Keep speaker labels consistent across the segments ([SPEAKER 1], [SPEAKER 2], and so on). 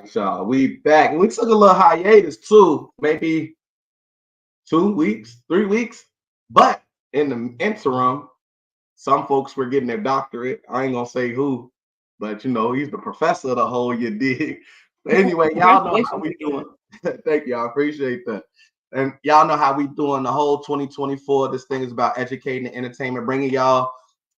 [SPEAKER 1] right, y'all. We back. We took a little hiatus too, maybe 2 weeks, 3 weeks. But in the interim, some folks were getting their doctorate. I ain't gonna say who, but he's the professor of the whole you dig. But anyway, y'all know how
[SPEAKER 2] Congratulations
[SPEAKER 1] we
[SPEAKER 2] again.
[SPEAKER 1] doing. Thank you, I appreciate that. And y'all know how we doing the whole 2024. This thing is about educating and entertainment, bringing y'all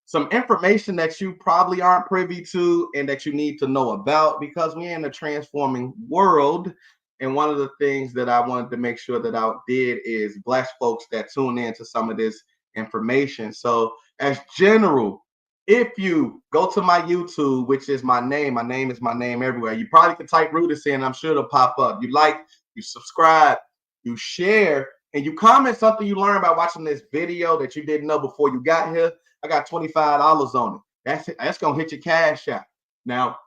[SPEAKER 1] some information that you probably aren't privy to and that you need to know about because we're in a transforming world. And one of the things that I wanted to make sure that I did is bless folks that tune in to some of this information. So, as general, if you go to my YouTube, which is my name is my name everywhere. You probably can type Rudis in, I'm sure it'll pop up. You like, you subscribe, you share, and you comment something you learned by watching this video that you didn't know before you got here. I got $25 on it. That's gonna hit your cash out. Now,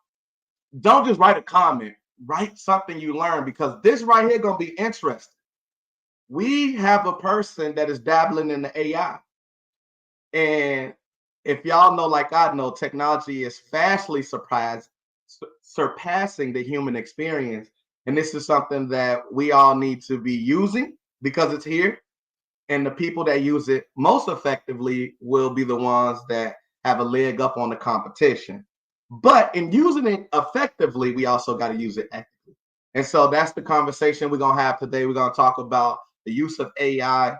[SPEAKER 1] don't just write a comment. Write something you learned because this right here gonna be interesting. We have a person that is dabbling in the AI, and if y'all know, like I know, technology is fastly surpassing the human experience, and this is something that we all need to be using because it's here and the people that use it most effectively will be the ones that have a leg up on the competition. But in using it effectively, we also got to use it ethically. And so that's the conversation we're going to have today. We're going to talk about the use of AI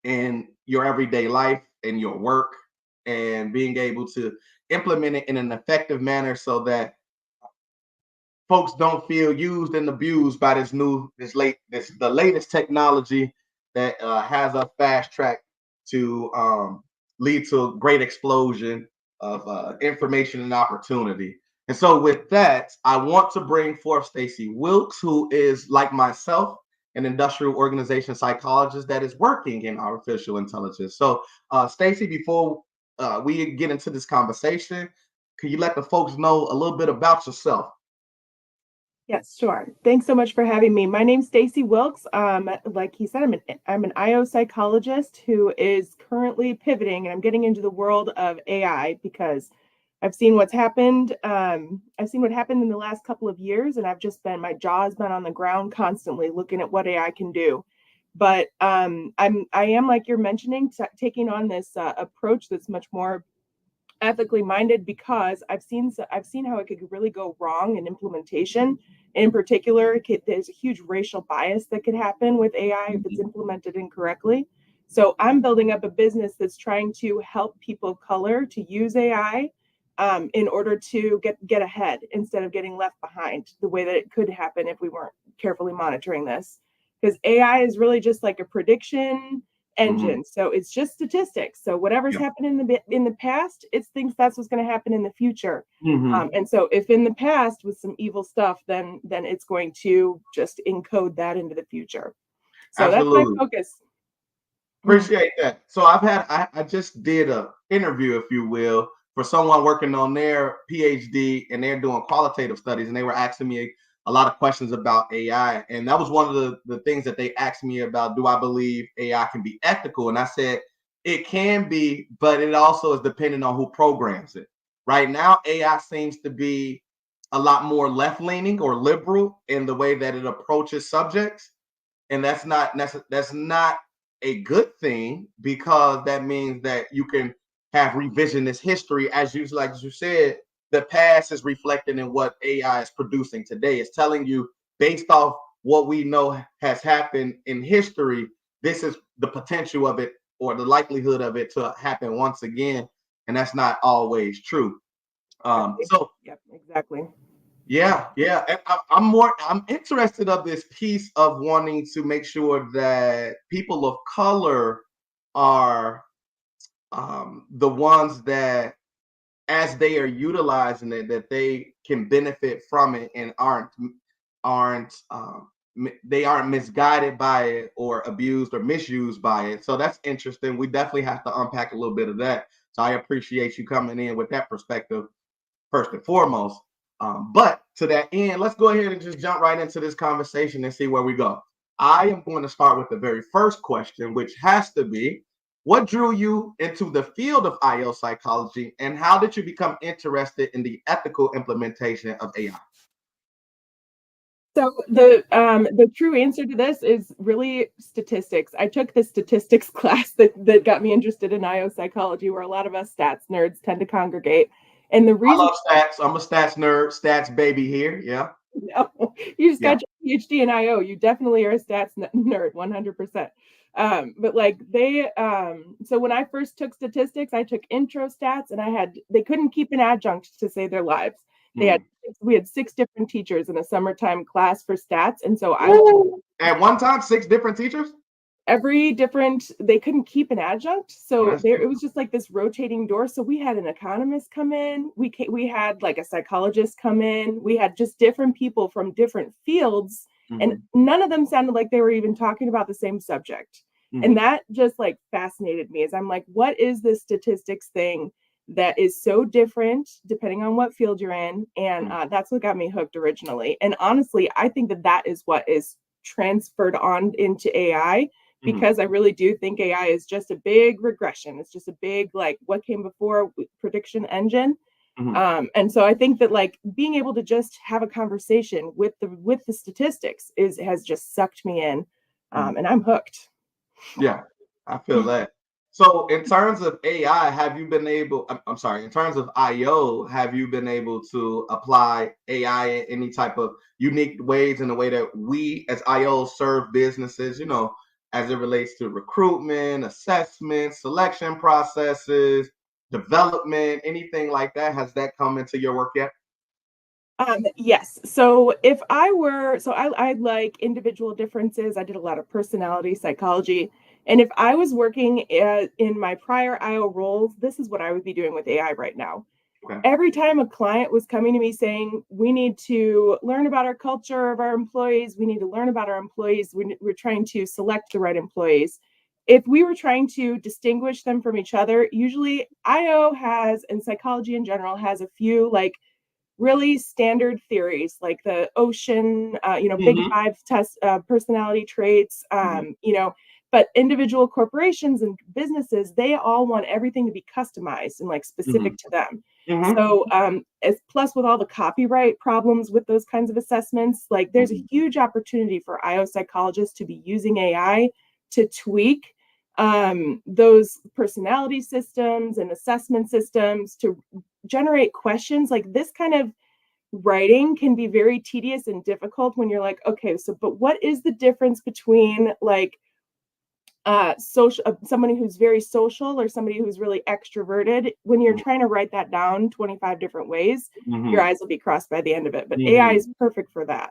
[SPEAKER 1] in your everyday life, in your work, and being able to implement it in an effective manner so that folks don't feel used and abused by the latest technology that has us fast track to lead to a great explosion of information and opportunity. And so, with that, I want to bring forth Stacy Wilkes, who is like myself, an industrial organization psychologist that is working in artificial intelligence. So, Stacy, before we get into this conversation, can you let the folks know a little bit about yourself?
[SPEAKER 2] Yes, sure. Thanks so much for having me. My name's Stacy Wilkes. Like he said, I'm an IO psychologist who is currently pivoting, and I'm getting into the world of AI because I've seen what's happened. I've seen what happened in the last couple of years, and my jaw has been on the ground constantly looking at what AI can do. But I am, like you're mentioning, taking on this approach that's much more ethically minded because I've seen how it could really go wrong in implementation. In particular, there's a huge racial bias that could happen with AI if it's implemented incorrectly. So I'm building up a business that's trying to help people of color to use AI in order to get ahead instead of getting left behind the way that it could happen if we weren't carefully monitoring this. Because AI is really just like a prediction
[SPEAKER 1] Mhm.
[SPEAKER 2] engine. So it's just statistics. So whatever's
[SPEAKER 1] Yeah.
[SPEAKER 2] happened in the past, it thinks that's what's going to happen in the future.
[SPEAKER 1] Mhm.
[SPEAKER 2] And so if in the past was some evil stuff, then it's going to just encode that into the future. So that's my
[SPEAKER 1] Absolutely.
[SPEAKER 2] focus. Mhm.
[SPEAKER 1] Appreciate that. So I just did a interview, if you will, for someone working on their PhD and they're doing qualitative studies, and they were asking me a lot of questions about AI. And that was one of the things that they asked me about, do I believe AI can be ethical? And I said it can be, but it also is dependent on who programs it. Right now, AI seems to be a lot more left-leaning or liberal in the way that it approaches subjects, and that's not a good thing because that means that you can have revisionist history. As you like you said, the past is reflected in what AI is producing today. It's telling you based off what we know has happened in history, this is the potential of it or the likelihood of it to happen once again, and that's not always true.
[SPEAKER 2] Right.
[SPEAKER 1] So
[SPEAKER 2] Yep, exactly.
[SPEAKER 1] yeah. And I'm interested of this piece of wanting to make sure that people of color are the ones that, as they are utilizing it, that they can benefit from it and aren't they aren't misguided by it or abused or misused by it. So that's interesting. We definitely have to unpack a little bit of that. So I appreciate you coming in with that perspective first and foremost. But to that end, let's go ahead and just jump right into this conversation and see where we go. I am going to start with the very first question, which has to be, what drew you into the field of IO psychology, and how did you become interested in the ethical implementation of AI?
[SPEAKER 2] So the true answer to this is really statistics. I took the statistics class that got me interested in IO psychology, where a lot of us stats nerds tend to congregate. And the
[SPEAKER 1] I
[SPEAKER 2] reason
[SPEAKER 1] love stats. I'm a stats nerd, stats baby here. Yeah.
[SPEAKER 2] no, you just
[SPEAKER 1] Yeah.
[SPEAKER 2] got your PhD in IO. You definitely are a stats nerd, 100%. But like so when I first took statistics, I took intro stats, and they couldn't keep an adjunct to save their lives. They had
[SPEAKER 1] Mm.
[SPEAKER 2] we had 6 different teachers in a summertime class for stats, and so I was
[SPEAKER 1] Ooh. At one time, 6 different teachers.
[SPEAKER 2] every different they couldn't keep an adjunct,
[SPEAKER 1] Oh,
[SPEAKER 2] so
[SPEAKER 1] that's
[SPEAKER 2] there it was just like this rotating door. So we had an economist come in, we had like a psychologist come in, we had just different people from different fields, and
[SPEAKER 1] mm-hmm.
[SPEAKER 2] none of them sounded like they were even talking about the same subject. And
[SPEAKER 1] Mm-hmm.
[SPEAKER 2] that just like fascinated me, as I'm like, what is this statistics thing that is so different depending on what field you're in? And that's what got me hooked originally. And honestly, I think that is what is transferred on into AI,
[SPEAKER 1] Mm-hmm.
[SPEAKER 2] because I really do think AI is just a big regression. It's just a big like what came before prediction engine.
[SPEAKER 1] Mm-hmm.
[SPEAKER 2] And so I think that like being able to just have a conversation with the statistics has just sucked me in,
[SPEAKER 1] Mm-hmm.
[SPEAKER 2] and I'm hooked.
[SPEAKER 1] Yeah, I feel that. So, in terms of AI, have you been able? I'm sorry. In terms of IO, have you been able to apply AI in any type of unique ways in the way that we as IOs serve businesses? As it relates to recruitment, assessment, selection processes, development, anything like that. Has that come into your work yet?
[SPEAKER 2] Yes. So if I were, so I like individual differences. I did a lot of personality psychology. And if I was working in my prior IO roles, this is what I would be doing with AI right now.
[SPEAKER 1] Okay.
[SPEAKER 2] Every time a client was coming to me saying, we need to learn about our culture of our employees, we need to learn about our employees, we're trying to select the right employees. If we were trying to distinguish them from each other, usually IO has, and psychology in general, has a few like really standard theories like the ocean, big
[SPEAKER 1] Mm-hmm.
[SPEAKER 2] five test personality traits,
[SPEAKER 1] Mm-hmm.
[SPEAKER 2] but individual corporations and businesses, they all want everything to be customized and like
[SPEAKER 1] Mm-hmm.
[SPEAKER 2] specific to them.
[SPEAKER 1] Mm-hmm.
[SPEAKER 2] So as plus with all the copyright problems with those kinds of assessments, like there's a
[SPEAKER 1] Mm-hmm.
[SPEAKER 2] huge opportunity for IO psychologists to be using AI to tweak those personality systems and assessment systems to generate questions. Like this kind of writing can be very tedious and difficult when you're like, okay, so but what is the difference between like social somebody who's very social or somebody who's really extroverted? When you're trying to write that down 25 different ways, your
[SPEAKER 1] Mm-hmm.
[SPEAKER 2] eyes will be crossed by the end of it. But AI
[SPEAKER 1] Mm-hmm.
[SPEAKER 2] is perfect for that.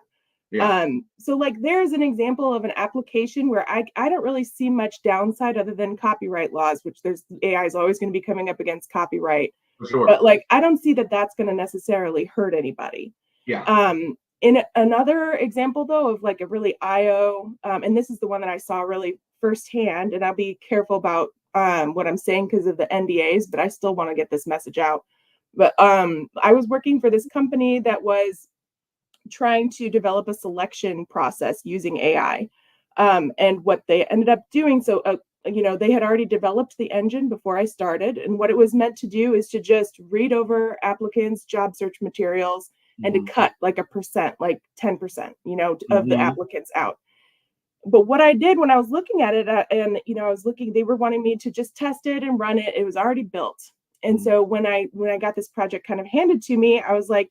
[SPEAKER 1] Yeah,
[SPEAKER 2] So like there's an example of an application where I don't really see much downside other than copyright laws, which there's AI is always going to be coming up against copyright.
[SPEAKER 1] for sure.
[SPEAKER 2] But like I don't see that that's going to necessarily hurt anybody.
[SPEAKER 1] Yeah.
[SPEAKER 2] In another example though of like a really IO, and this is the one that I saw really firsthand, and I'll be careful about what I'm saying because of the NDAs, but I still want to get this message out. But I was working for this company that was trying to develop a selection process using AI. And what they ended up doing, so they had already developed the engine before I started, and what it was meant to do is to just read over applicants' job search materials and to
[SPEAKER 1] Mm-hmm.
[SPEAKER 2] cut like a percent, like 10%, of the
[SPEAKER 1] Mm-hmm.
[SPEAKER 2] applicants out. But what I did when I was looking at it, and I was looking, they were wanting me to just test it and run it. It was already built, and
[SPEAKER 1] Mm-hmm.
[SPEAKER 2] so when I got this project kind of handed to me, I was like,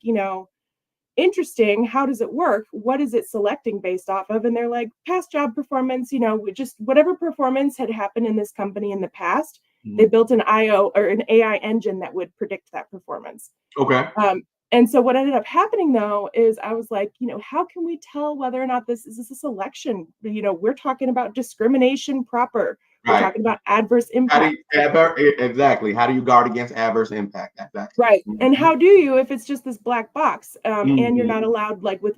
[SPEAKER 2] interesting, how does it work, what is it selecting based off of? And they're like, past job performance, just whatever performance had happened in this company in the past, they
[SPEAKER 1] Mm-hmm.
[SPEAKER 2] built an IO or an AI engine that would predict that performance.
[SPEAKER 1] Okay.
[SPEAKER 2] And so what ended up happening though is I was like, how can we tell whether or not this is a selection? We're talking about discrimination proper, we're
[SPEAKER 1] Right.
[SPEAKER 2] talking about adverse
[SPEAKER 1] How do
[SPEAKER 2] impact.
[SPEAKER 1] you exactly? How do you guard against adverse impact? Exactly.
[SPEAKER 2] Right. And
[SPEAKER 1] Mm-hmm.
[SPEAKER 2] how do you if it's just this black box? And you're not
[SPEAKER 1] Mm-hmm.
[SPEAKER 2] allowed, like with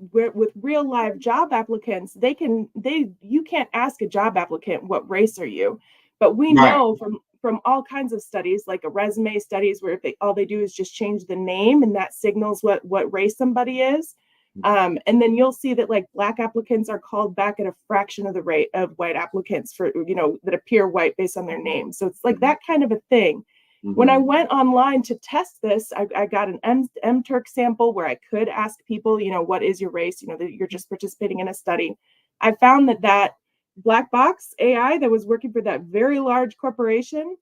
[SPEAKER 2] real live job applicants, you can't ask a job applicant what race are you. But we
[SPEAKER 1] Right.
[SPEAKER 2] know from all kinds of studies, like a resume studies, where if all they do is just change the name and that signals what race somebody is. And then you'll see that like black applicants are called back at a fraction of the rate of white applicants for that appear white based on their name. So it's like
[SPEAKER 1] Mm-hmm.
[SPEAKER 2] that kind of a thing. When I
[SPEAKER 1] Hmm.
[SPEAKER 2] went online to test this, I got an MTurk sample where I could ask people, what is your race? That you're just participating in a study. I found that black box AI that was working for that very large corporation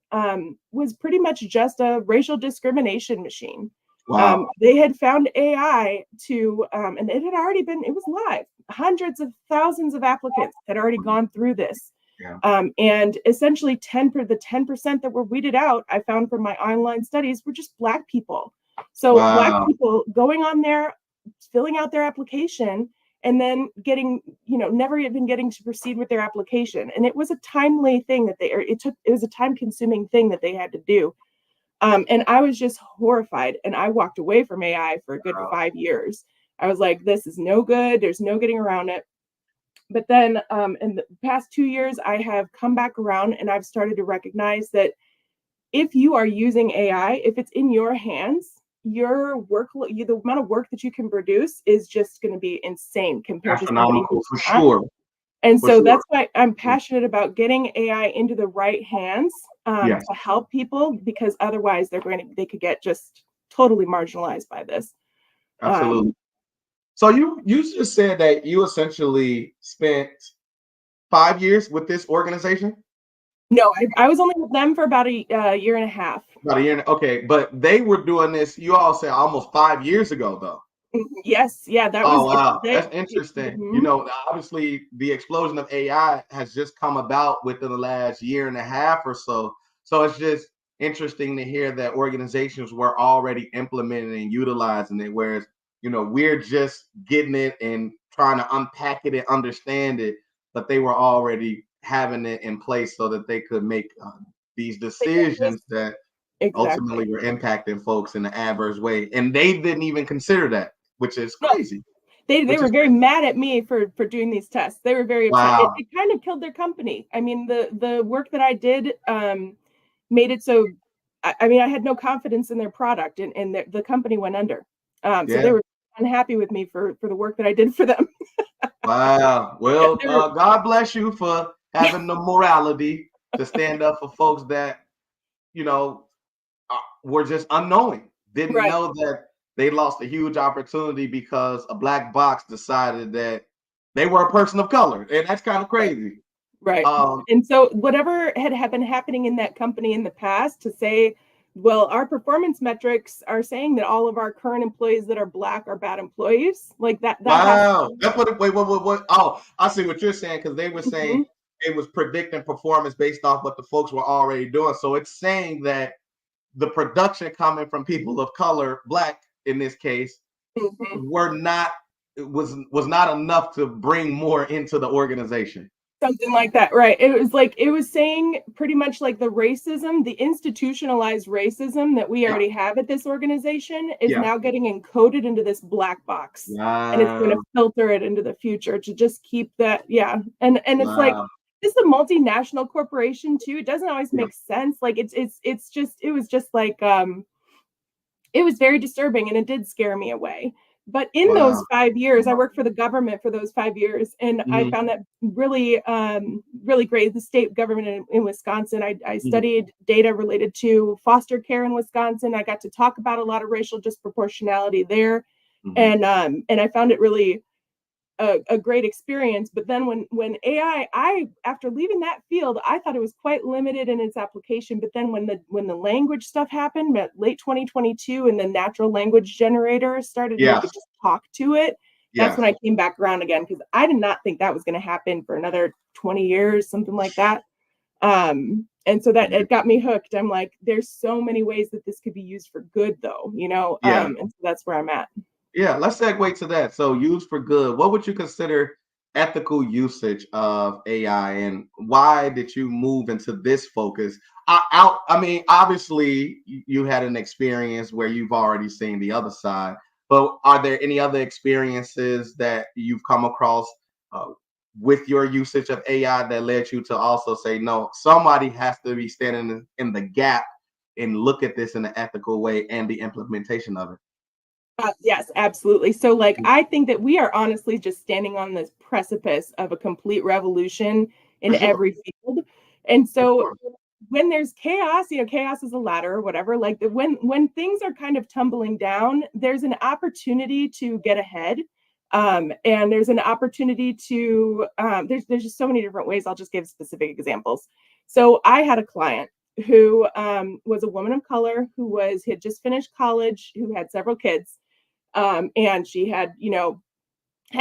[SPEAKER 2] was pretty much just a racial discrimination machine.
[SPEAKER 1] Wow.
[SPEAKER 2] They had found AI and it was live. Hundreds of thousands of applicants had already gone through this.
[SPEAKER 1] Yeah.
[SPEAKER 2] And essentially 10% that were weeded out, I found from my online studies, were just Black people. So Black
[SPEAKER 1] Wow.
[SPEAKER 2] people going on there, filling out their application, and then never even getting to proceed with their application. And it was a timely thing it was a time consuming thing that they had to do. And I was just horrified. And I walked away from AI for a good
[SPEAKER 1] Wow.
[SPEAKER 2] 5 years. I was like, this is no good. There's no getting around it. But then in the past 2 years, I have come back around and I've started to recognize that if you are using AI, if it's in your hands, the amount of work that you can produce is just going to be insane compared to somebody
[SPEAKER 1] Astronomical
[SPEAKER 2] who's
[SPEAKER 1] for
[SPEAKER 2] not.
[SPEAKER 1] sure.
[SPEAKER 2] And
[SPEAKER 1] For
[SPEAKER 2] so
[SPEAKER 1] sure.
[SPEAKER 2] that's why I'm passionate about getting AI into the right hands
[SPEAKER 1] Yes.
[SPEAKER 2] to help people, because otherwise they could get just totally marginalized by this.
[SPEAKER 1] Absolutely. So you just said that you essentially spent 5 years with this organization?
[SPEAKER 2] No, I was only with them for about a year and a half.
[SPEAKER 1] About a year. Okay, but they were doing this. You all said almost 5 years ago, though.
[SPEAKER 2] Yes, yeah, that
[SPEAKER 1] Oh
[SPEAKER 2] was
[SPEAKER 1] wow,
[SPEAKER 2] they.
[SPEAKER 1] that's interesting. You
[SPEAKER 2] Mhm.
[SPEAKER 1] know, obviously the explosion of AI has just come about within the last year and a half or so. So it's just interesting to hear that organizations were already implementing and utilizing it, whereas we're just getting it and trying to unpack it and understand it, but they were already having it in place so that they could make these decisions that
[SPEAKER 2] Exactly.
[SPEAKER 1] ultimately were impacting folks in an adverse way, and they didn't even consider that, which is
[SPEAKER 2] No,
[SPEAKER 1] crazy.
[SPEAKER 2] they
[SPEAKER 1] Which
[SPEAKER 2] were
[SPEAKER 1] is
[SPEAKER 2] very mad at me for doing these tests. They were very upset. It,
[SPEAKER 1] wow.
[SPEAKER 2] it kind of killed their company. I mean, the work that I did made it so. I mean, I had no confidence in their product, and the company went under. So
[SPEAKER 1] Yeah.
[SPEAKER 2] they were unhappy with me for the work that I did for them.
[SPEAKER 1] Wow. Well,
[SPEAKER 2] They were
[SPEAKER 1] God bless you for having the morality to stand up for folks that you know were just unknowing, didn't
[SPEAKER 2] right.
[SPEAKER 1] know that they lost a huge opportunity because a black box decided that they were a person of color, and that's kind of
[SPEAKER 2] Right.
[SPEAKER 1] crazy.
[SPEAKER 2] Right.
[SPEAKER 1] Um,
[SPEAKER 2] And so whatever had been happening in that company in the past to say, well, our performance metrics are saying that all of our current employees that are Black are bad employees, like that has
[SPEAKER 1] Wow, that's what. Wait. Oh, I see what you're saying because they were saying
[SPEAKER 2] Mhm.
[SPEAKER 1] it was predicting performance based off what the folks were already doing. So it's saying that the production coming from people of color, black in this case,
[SPEAKER 2] Mhm.
[SPEAKER 1] were not was not enough to bring more into the organization.
[SPEAKER 2] Something like that, right? It was saying pretty much like the racism, the institutionalized racism that we
[SPEAKER 1] Yeah,
[SPEAKER 2] already have at this organization is
[SPEAKER 1] yeah.
[SPEAKER 2] now getting encoded into this black box, and it's going to
[SPEAKER 1] Wow,
[SPEAKER 2] filter it into the future to just keep that. Yeah, and it's like
[SPEAKER 1] wow.
[SPEAKER 2] this is a multinational corporation too. It doesn't always
[SPEAKER 1] Yeah,
[SPEAKER 2] make sense. Like it was just like it was very disturbing and it did scare me away. But in those
[SPEAKER 1] wow.
[SPEAKER 2] 5 years, I worked for the government for those 5 years, and I
[SPEAKER 1] Hmm.
[SPEAKER 2] found that really, really great. The state government in Wisconsin, I
[SPEAKER 1] Hmm.
[SPEAKER 2] studied data related to foster care in Wisconsin. I got to talk about a lot of racial disproportionality there,
[SPEAKER 1] Hmm.
[SPEAKER 2] and I found it really a great experience. But then when I after leaving that field, I thought it was quite limited in its application. But then when the language stuff happened at late 2022 and the natural language generator started and you
[SPEAKER 1] Yes,
[SPEAKER 2] could just talk to it, that's when
[SPEAKER 1] yes.
[SPEAKER 2] I came back around again because I did not think that was going to happen for another 20 years, something like that. And so that
[SPEAKER 1] Yeah,
[SPEAKER 2] it got me hooked. I'm like, there's so many ways that this could be used for good though,
[SPEAKER 1] yeah.
[SPEAKER 2] and so that's where I'm at.
[SPEAKER 1] Yeah, let's segue to that. So, used for good. What would you consider ethical usage of AI, and why did you move into this focus? I mean, obviously, you had an experience where you've already seen the other side, but are there any other experiences that you've come across uh, with your usage of AI that led you to also say, no, somebody has to be standing in the gap and look at this in an ethical way and the implementation of it?
[SPEAKER 2] Yes, absolutely. So, like, I think that we are honestly just standing on this precipice of a complete revolution
[SPEAKER 1] For
[SPEAKER 2] in
[SPEAKER 1] sure,
[SPEAKER 2] every field. And
[SPEAKER 1] for
[SPEAKER 2] so,
[SPEAKER 1] sure.
[SPEAKER 2] when there's chaos, chaos is a ladder or whatever, like when things are kind of tumbling down, there's an opportunity to get ahead. And there's an opportunity to there's just so many different ways. I'll just give specific examples. So I had a client who was a woman of color who had just finished college, who had several kids, and she had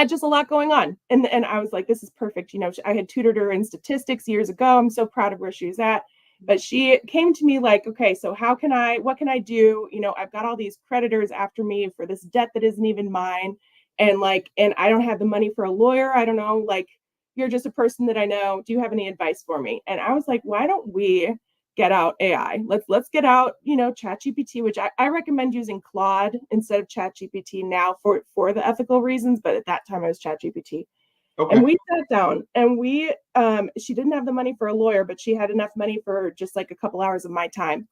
[SPEAKER 2] just a lot going on. And I was like, this is perfect. I had tutored her in statistics years ago. I'm so proud of where she was at. But she came to me like, okay, so what can I do? I've got all these creditors after me for this debt that isn't even mine. And I don't have the money for a lawyer. I don't know, like, you're just a person that I know. Do you have any advice for me? And I was like, why don't we get out AI? Let's get out, ChatGPT, which I recommend using Claude instead of ChatGPT now for the ethical reasons, but at that time I was ChatGPT.
[SPEAKER 1] Okay.
[SPEAKER 2] And we sat down and she didn't have the money for a lawyer, but she had enough money for just like a couple hours of my time.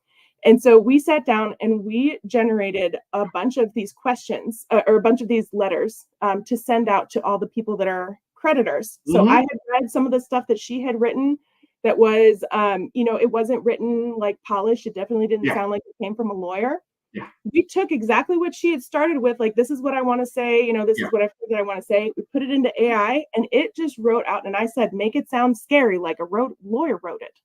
[SPEAKER 2] And so we sat down and we generated a bunch of these questions or a bunch of these letters to send out to all the people that are creditors. So I had read some of the stuff that she had written that was, it wasn't written like polished. It definitely didn't sound like it came from a lawyer.
[SPEAKER 1] Yeah.
[SPEAKER 2] We took exactly what she had started with, like, this is what I want to say, this is what I figured I want to say. We put it into AI and it just wrote out, and I said, make it sound scary, like a lawyer wrote it.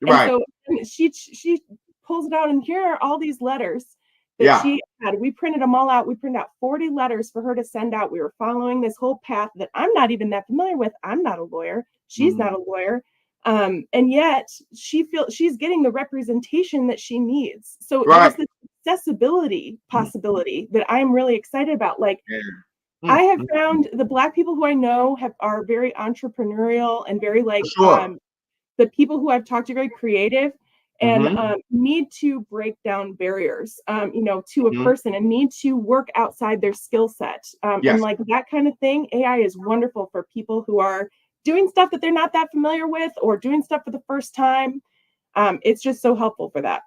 [SPEAKER 1] Right.
[SPEAKER 2] And so she pulls it out, and here are all these letters that she had. We printed them all out. We printed out 40 letters for her to send out. We were following this whole path that I'm not even that familiar with. I'm not a lawyer. She's not a lawyer. And yet she's getting the representation that she needs. So there's this accessibility possibility that I'm really excited about. Like, I have found the Black people who I know are very entrepreneurial and very the people who I've talked to very creative and need to break down barriers, to a person and need to work outside their skill set. And like that kind of thing, AI is wonderful for people who are doing stuff that they're not that familiar with or doing stuff for the first time. It's just so helpful for that.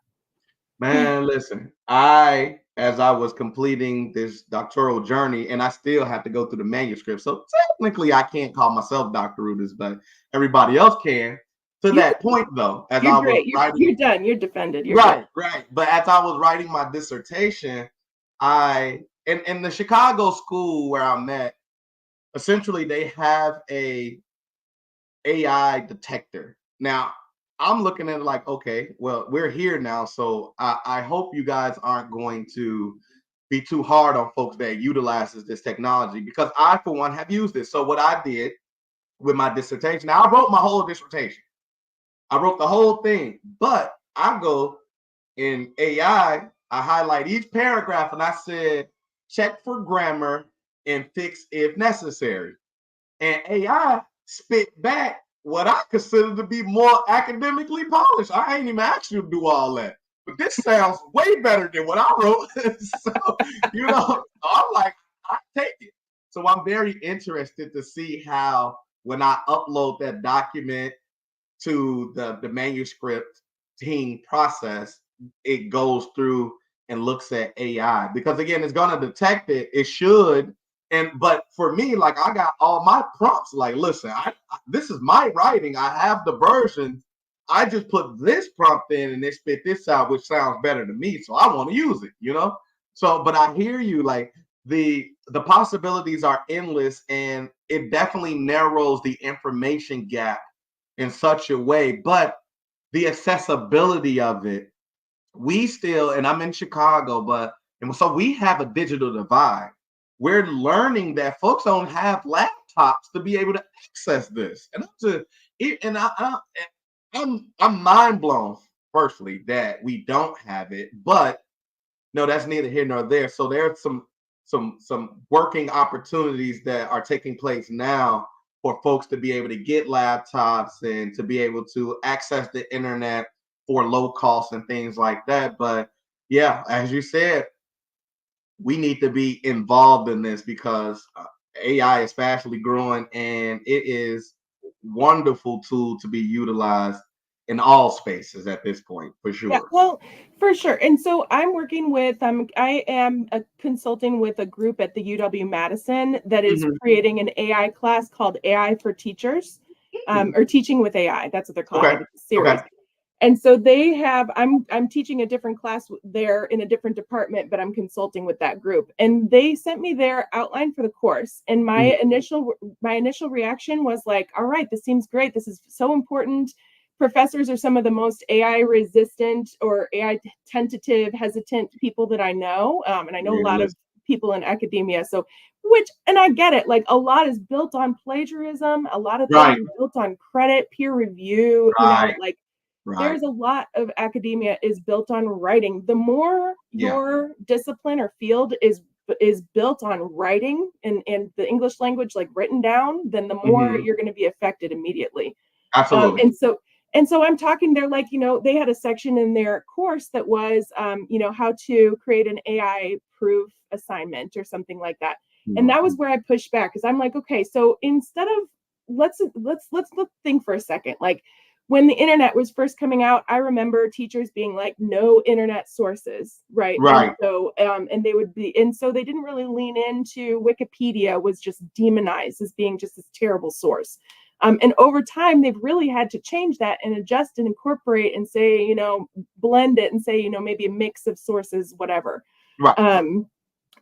[SPEAKER 1] Man, listen, as I was completing this doctoral journey, and I still have to go through the manuscript. So technically I can't call myself Dr. Rudis, but everybody else can. To that point, though, as I was writing,
[SPEAKER 2] you're done. You're defended. You're
[SPEAKER 1] right,
[SPEAKER 2] good.
[SPEAKER 1] right. But as I was writing my dissertation, in the Chicago school where I'm at, essentially they have a AI detector. Now, I'm looking at it like, okay, well, we're here now, so I hope you guys aren't going to be too hard on folks that utilizes this technology, because I, for one, have used it. So what I did with my dissertation, now I wrote my whole dissertation. I wrote the whole thing, but I go in AI, I highlight each paragraph and I said, check for grammar and fix if necessary. And AI spit back what I consider to be more academically polished. I ain't even asked you to do all that. But this sounds way better than what I wrote. So, I'm like, I take it. So I'm very interested to see how, when I upload that document to the manuscript team process, it goes through and looks at AI. Because again, it's gonna detect it. It should. But for me, like, I got all my prompts. Like, listen, this is my writing. I have the version. I just put this prompt in and it spit this out, which sounds better to me. So I want to use it. So, but I hear you. Like, the possibilities are endless, and it definitely narrows the information gap in such a way. But the accessibility of it, we still, and I'm in Chicago, and so we have a digital divide. We're learning that folks don't have laptops to be able to access this, I'm mind blown. Firstly, that we don't have it, but no, that's neither here nor there. So there's some working opportunities that are taking place now for folks to be able to get laptops and to be able to access the internet for low cost and things like that. But yeah, as you said, we need to be involved in this because AI is fastly growing, and it is wonderful tool to be utilized in all spaces at this point, for sure.
[SPEAKER 2] Yeah, well, for sure. And so I'm working with, I am consulting with a group at the UW-Madison that is creating an AI class called AI for Teachers, or Teaching with AI. That's what they're calling it. It's a series.
[SPEAKER 1] Okay.
[SPEAKER 2] And so they have, I'm teaching a different class there in a different department, but I'm consulting with that group. And they sent me their outline for the course. And
[SPEAKER 1] Mhm.
[SPEAKER 2] my initial reaction was like, all right, this seems great. This is so important. Professors are some of the most AI resistant or AI tentative, hesitant people that I know. And I know a lot
[SPEAKER 1] Really?
[SPEAKER 2] of people in academia. So, and I get it, like a lot is built on plagiarism, a lot of things
[SPEAKER 1] Right,
[SPEAKER 2] are built on credit, peer review,
[SPEAKER 1] right,
[SPEAKER 2] like
[SPEAKER 1] right.
[SPEAKER 2] there's a lot of academia is built on writing. The more
[SPEAKER 1] Yeah.
[SPEAKER 2] your discipline or field is built on writing and the English language, like written down, then the more
[SPEAKER 1] Mhm.
[SPEAKER 2] you're going to be affected immediately. Um,
[SPEAKER 1] Absolutely.
[SPEAKER 2] and so and so I'm talking there, like, they had a section in their course that was, how to create an AI proof assignment or something like that. And that was
[SPEAKER 1] Mhm.
[SPEAKER 2] where I pushed back because I'm like, okay, so instead of let's think for a second. Like when the internet was first coming out, I remember teachers being like, no internet sources, right?
[SPEAKER 1] Right.
[SPEAKER 2] And they would be, and so they didn't really lean into Wikipedia was just demonized as being just this terrible source. And over time, they've really had to change that and adjust and incorporate and say, blend it and say, maybe a mix of sources, whatever.
[SPEAKER 1] Right.
[SPEAKER 2] Um,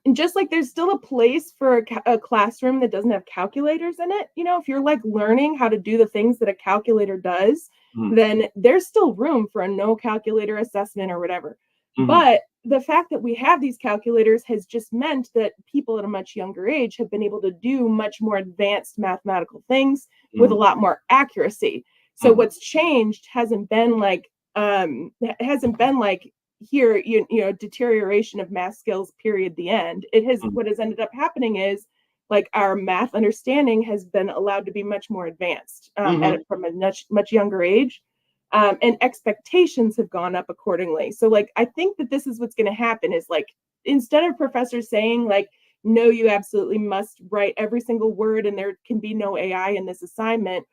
[SPEAKER 2] and just like there's still a place for a classroom that doesn't have calculators in it, if you're like learning how to do the things that a calculator does,
[SPEAKER 1] Mhm.
[SPEAKER 2] then there's still room for a no calculator assessment or whatever.
[SPEAKER 1] Mhm.
[SPEAKER 2] But the fact that we have these calculators has just meant that people at a much younger age have been able to do much more advanced mathematical things with a
[SPEAKER 1] Mhm.
[SPEAKER 2] lot more accuracy. So
[SPEAKER 1] Mhm.
[SPEAKER 2] what's changed hasn't been like here, deterioration of math skills, period, the end. It has
[SPEAKER 1] Mhm.
[SPEAKER 2] What has ended up happening is like our math understanding has been allowed to be much more advanced,
[SPEAKER 1] Mhm.
[SPEAKER 2] from a much younger age, and expectations have gone up accordingly. So like I think that this is what's going to happen is like instead of professors saying like, no, you absolutely must write every single word and there can be no AI in this assignment,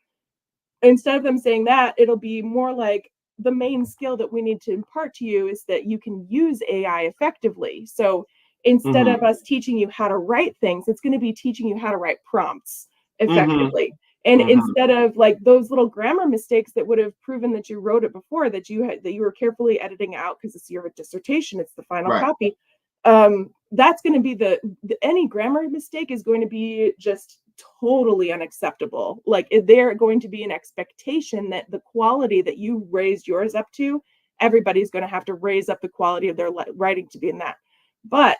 [SPEAKER 2] instead of them saying that, it'll be more like the main skill that we need to impart to you is that you can use AI effectively. So instead
[SPEAKER 1] Mhm.
[SPEAKER 2] of us teaching you how to write things, it's going to be teaching you how to write prompts
[SPEAKER 1] Mhm.
[SPEAKER 2] effectively. And
[SPEAKER 1] Mhm.
[SPEAKER 2] instead of like those little grammar mistakes that would have proven that you wrote it before, that you were carefully editing out because it's your dissertation, it's the final
[SPEAKER 1] Right.
[SPEAKER 2] copy. That's going to be any grammar mistake is going to be just totally unacceptable. Like they're going to be an expectation that the quality that you raised yours up to, everybody's going to have to raise up the quality of their writing to be in that. But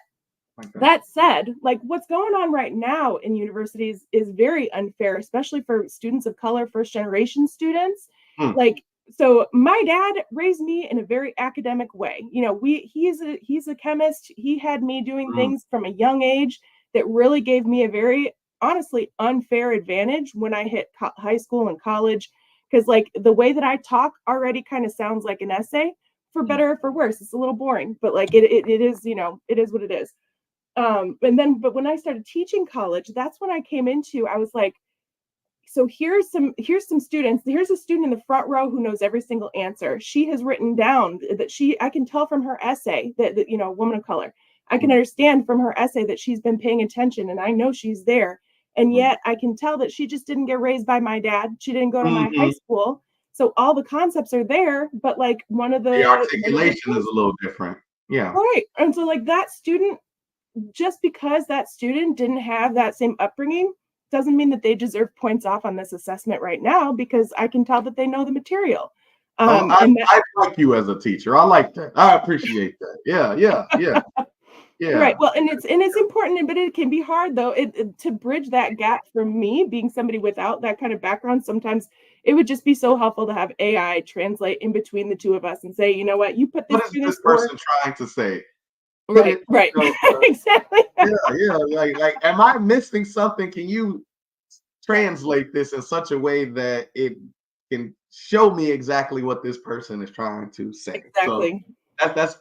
[SPEAKER 1] Like that.
[SPEAKER 2] that said, like what's going on right now in universities is very unfair, especially for students of color, first generation students.
[SPEAKER 1] Mm.
[SPEAKER 2] Like, so my dad raised me in a very academic way. He's a chemist. He had me doing
[SPEAKER 1] Mm.
[SPEAKER 2] things from a young age that really gave me a very honestly unfair advantage when I hit high school and college. Because like the way that I talk already kind of sounds like an essay, for
[SPEAKER 1] Mm.
[SPEAKER 2] better or for worse. It's a little boring, but like it is, it is what it is. But when I started teaching college, that's when I came into, I was like, so here's some students. Here's a student in the front row who knows every single answer. She has written down that I can tell from her essay that woman of color. I can
[SPEAKER 1] Mm.
[SPEAKER 2] understand from her essay that she's been paying attention and I know she's there. And
[SPEAKER 1] Mm.
[SPEAKER 2] yet I can tell that she just didn't get raised by my dad. She didn't go to my high
[SPEAKER 1] Mhm.
[SPEAKER 2] school. So all the concepts are there, but like
[SPEAKER 1] The
[SPEAKER 2] one of the
[SPEAKER 1] articulation is a little different. Yeah.
[SPEAKER 2] right. And so like that student, just because that student didn't have that same upbringing doesn't mean that they deserve points off on this assessment right now because I can tell that they know the material.
[SPEAKER 1] Oh,
[SPEAKER 2] And that
[SPEAKER 1] I like you as a teacher. I like that. I appreciate that. Yeah, yeah, yeah,
[SPEAKER 2] right.
[SPEAKER 1] yeah.
[SPEAKER 2] Well, and it's important, but it can be hard though. To bridge that gap for me, being somebody without that kind of background, sometimes it would just be so helpful to have AI translate in between the two of us and say, you know what, you put this
[SPEAKER 1] What is
[SPEAKER 2] through
[SPEAKER 1] this
[SPEAKER 2] this, or
[SPEAKER 1] person trying to say? Put
[SPEAKER 2] right,
[SPEAKER 1] it,
[SPEAKER 2] right,
[SPEAKER 1] you know,
[SPEAKER 2] exactly.
[SPEAKER 1] yeah, yeah. Am I missing something? Can you translate this in such a way that it can show me exactly what this person is trying to say? So
[SPEAKER 2] Exactly.
[SPEAKER 1] that's that's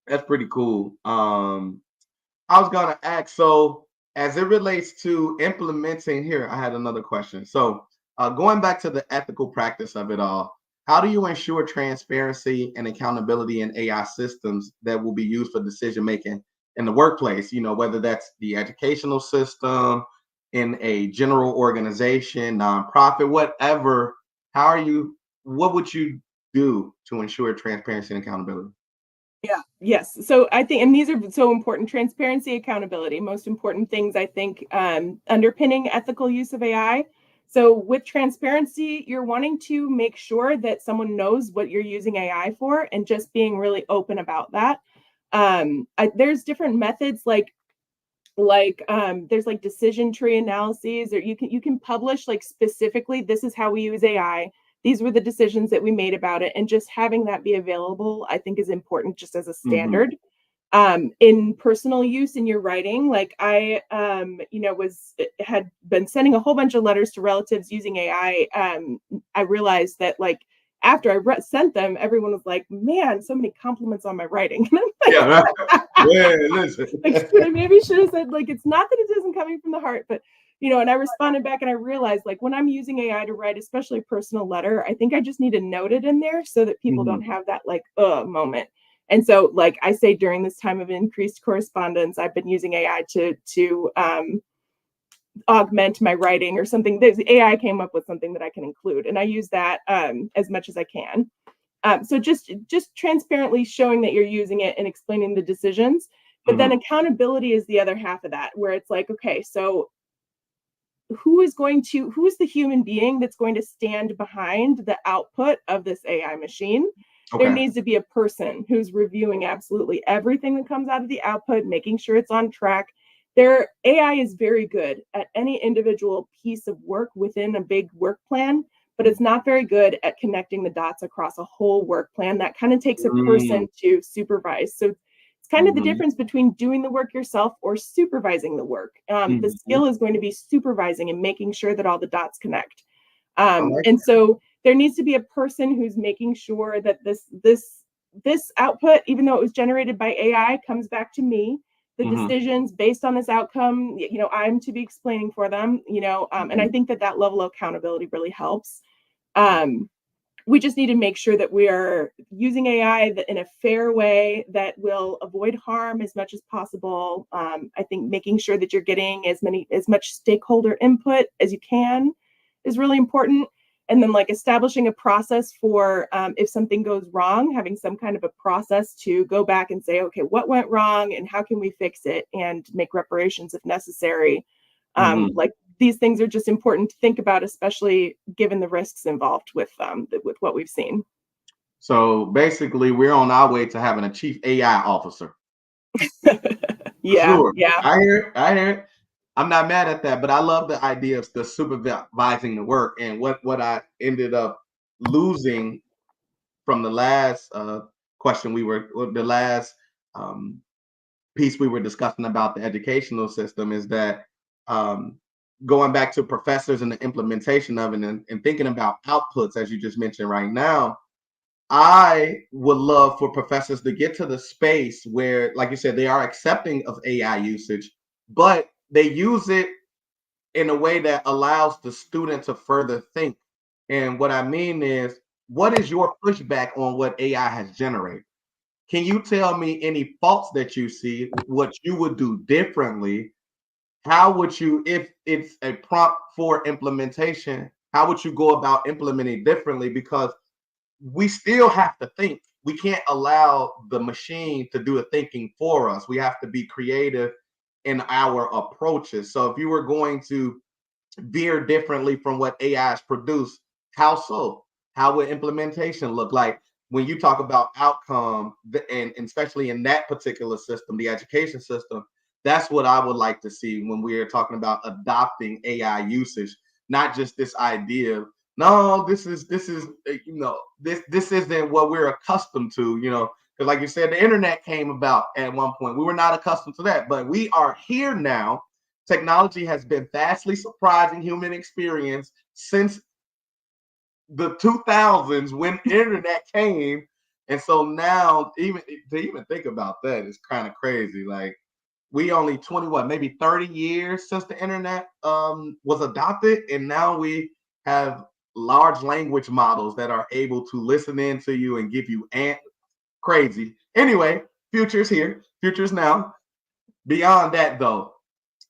[SPEAKER 1] that's pretty cool. I was gonna ask, so as it relates to implementing here, I had another question. So going back to the ethical practice of it all, how do you ensure transparency and accountability in AI systems that will be used for decision making in the workplace? Whether that's the educational system, in a general organization, nonprofit, whatever. What would you do to ensure transparency and accountability?
[SPEAKER 2] Yeah. Yes. So I think, and these are so important: transparency, accountability, most important things, I think, underpinning ethical use of AI. So with transparency, you're wanting to make sure that someone knows what you're using AI for and just being really open about that. There's different methods there's like decision tree analyses, or you can publish like specifically, this is how we use AI, these were the decisions that we made about it, and just having that be available, I think, is important just as a
[SPEAKER 1] Hmm.
[SPEAKER 2] standard. In personal use in your writing, like I was had been sending a whole bunch of letters to relatives using AI. I realized that, like, after sent them, everyone was like, man, so many compliments on my writing. And I'm like,
[SPEAKER 1] Yeah, right. Yeah, listen.
[SPEAKER 2] like, I maybe should have said, like, it's not that it isn't coming from the heart, but and I responded back, and I realized, like, when I'm using AI to write, especially a personal letter, I think I just need to note it in there so that people don't
[SPEAKER 1] Hmm.
[SPEAKER 2] have that, like, moment. And so, like I say, during this time of increased correspondence, I've been using AI to augment my writing or something. There's AI came up with something that I can include, and I use that as much as I can. So just transparently showing that you're using it and explaining the decisions. But then
[SPEAKER 1] Hmm.
[SPEAKER 2] accountability is the other half of that, where it's like, okay, so who's the human being that's going to stand behind the output of this AI machine? There
[SPEAKER 1] Okay.
[SPEAKER 2] needs to be a person who's reviewing absolutely everything that comes out of the output, making sure it's on track. Their AI is very good at any individual piece of work within a big work plan, but it's not very good at connecting the dots across a whole work plan. That kind of takes a
[SPEAKER 1] Mm-hmm.
[SPEAKER 2] person to supervise. So it's kind of the difference between doing the work yourself or supervising the work. The
[SPEAKER 1] Hmm.
[SPEAKER 2] skill is going to be supervising and making sure that all the dots connect.
[SPEAKER 1] I like
[SPEAKER 2] And so there needs to be a person who's making sure that this output, even though it was generated by AI, comes back to me. The
[SPEAKER 1] that. Hmm.
[SPEAKER 2] decisions based on this outcome, I'm to be explaining for them. And I
[SPEAKER 1] Hmm.
[SPEAKER 2] think that level of accountability really helps. Um, we just need to make sure that we are using AI in a fair way that will avoid harm as much as possible. I think making sure that you're getting as much stakeholder input as you can is really important. And then, like, establishing a process for if something goes wrong, having some kind of a process to go back and say, okay, what went wrong and how can we fix it and make reparations if necessary.
[SPEAKER 1] Hmm.
[SPEAKER 2] Like, these things are just important to think about, especially given the risks involved with what we've seen.
[SPEAKER 1] So basically, we're on our way to having a chief AI officer. For
[SPEAKER 2] Yeah,
[SPEAKER 1] sure.
[SPEAKER 2] yeah,
[SPEAKER 1] I hear it. I hear it. I'm not mad at that, but I love the idea of the supervising the work. And what I ended up losing from the last question the last um, piece we were discussing about the educational system is that um, going back to professors and the implementation of it, and thinking about outputs, as you just mentioned right now, I would love for professors to get to the space where, like you said, they are accepting of AI usage, but they use it in a way that allows the student to further think. And what I mean is, what is your pushback on what AI has generated? Can you tell me any faults that you see, what you would do differently? How would you, if it's a prompt for implementation, how would you go about implementing differently? Because we still have to think. We can't allow the machine to do the thinking for us. We have to be creative in our approaches. So if you were going to veer differently from what AI has produced, how so? How would implementation look like? When you talk about outcome, and especially in that particular system, the education system, that's what I would like to see when we're talking about adopting AI usage, not just this idea of, no, this is this isn't what we're accustomed to, because like you said, the internet came about at one point. We were not accustomed to that, but we are here now. Technology has been vastly surprising human experience since the 2000s when internet came. And so now, even to even think about that is kind of crazy. Like, we only 20, what, maybe 30 years since the internet was adopted, and now we have large language models that are able to listen in to you and give you crazy. Anyway, future's here, future's now. Beyond that, though,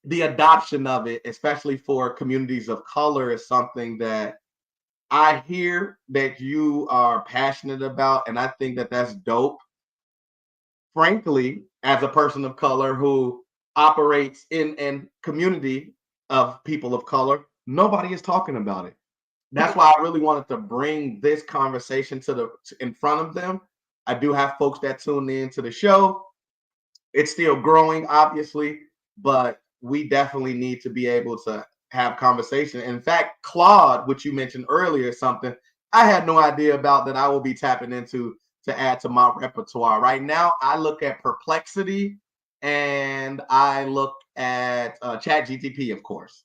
[SPEAKER 1] the adoption of it, especially for communities of color, is something that I hear that you are passionate about, and I think that that's dope. Frankly, as a person of color who operates in a community of people of color, nobody is talking about it. That's why I really wanted to bring this conversation in front of them. I do have folks that tune in to the show. It's still growing, obviously, but we definitely need to be able to have conversation. In fact, Claude, which you mentioned earlier, is something I had no idea about that I will be tapping into to add to my repertoire. Right now, I look at Perplexity and I look at Chat GTP, of course.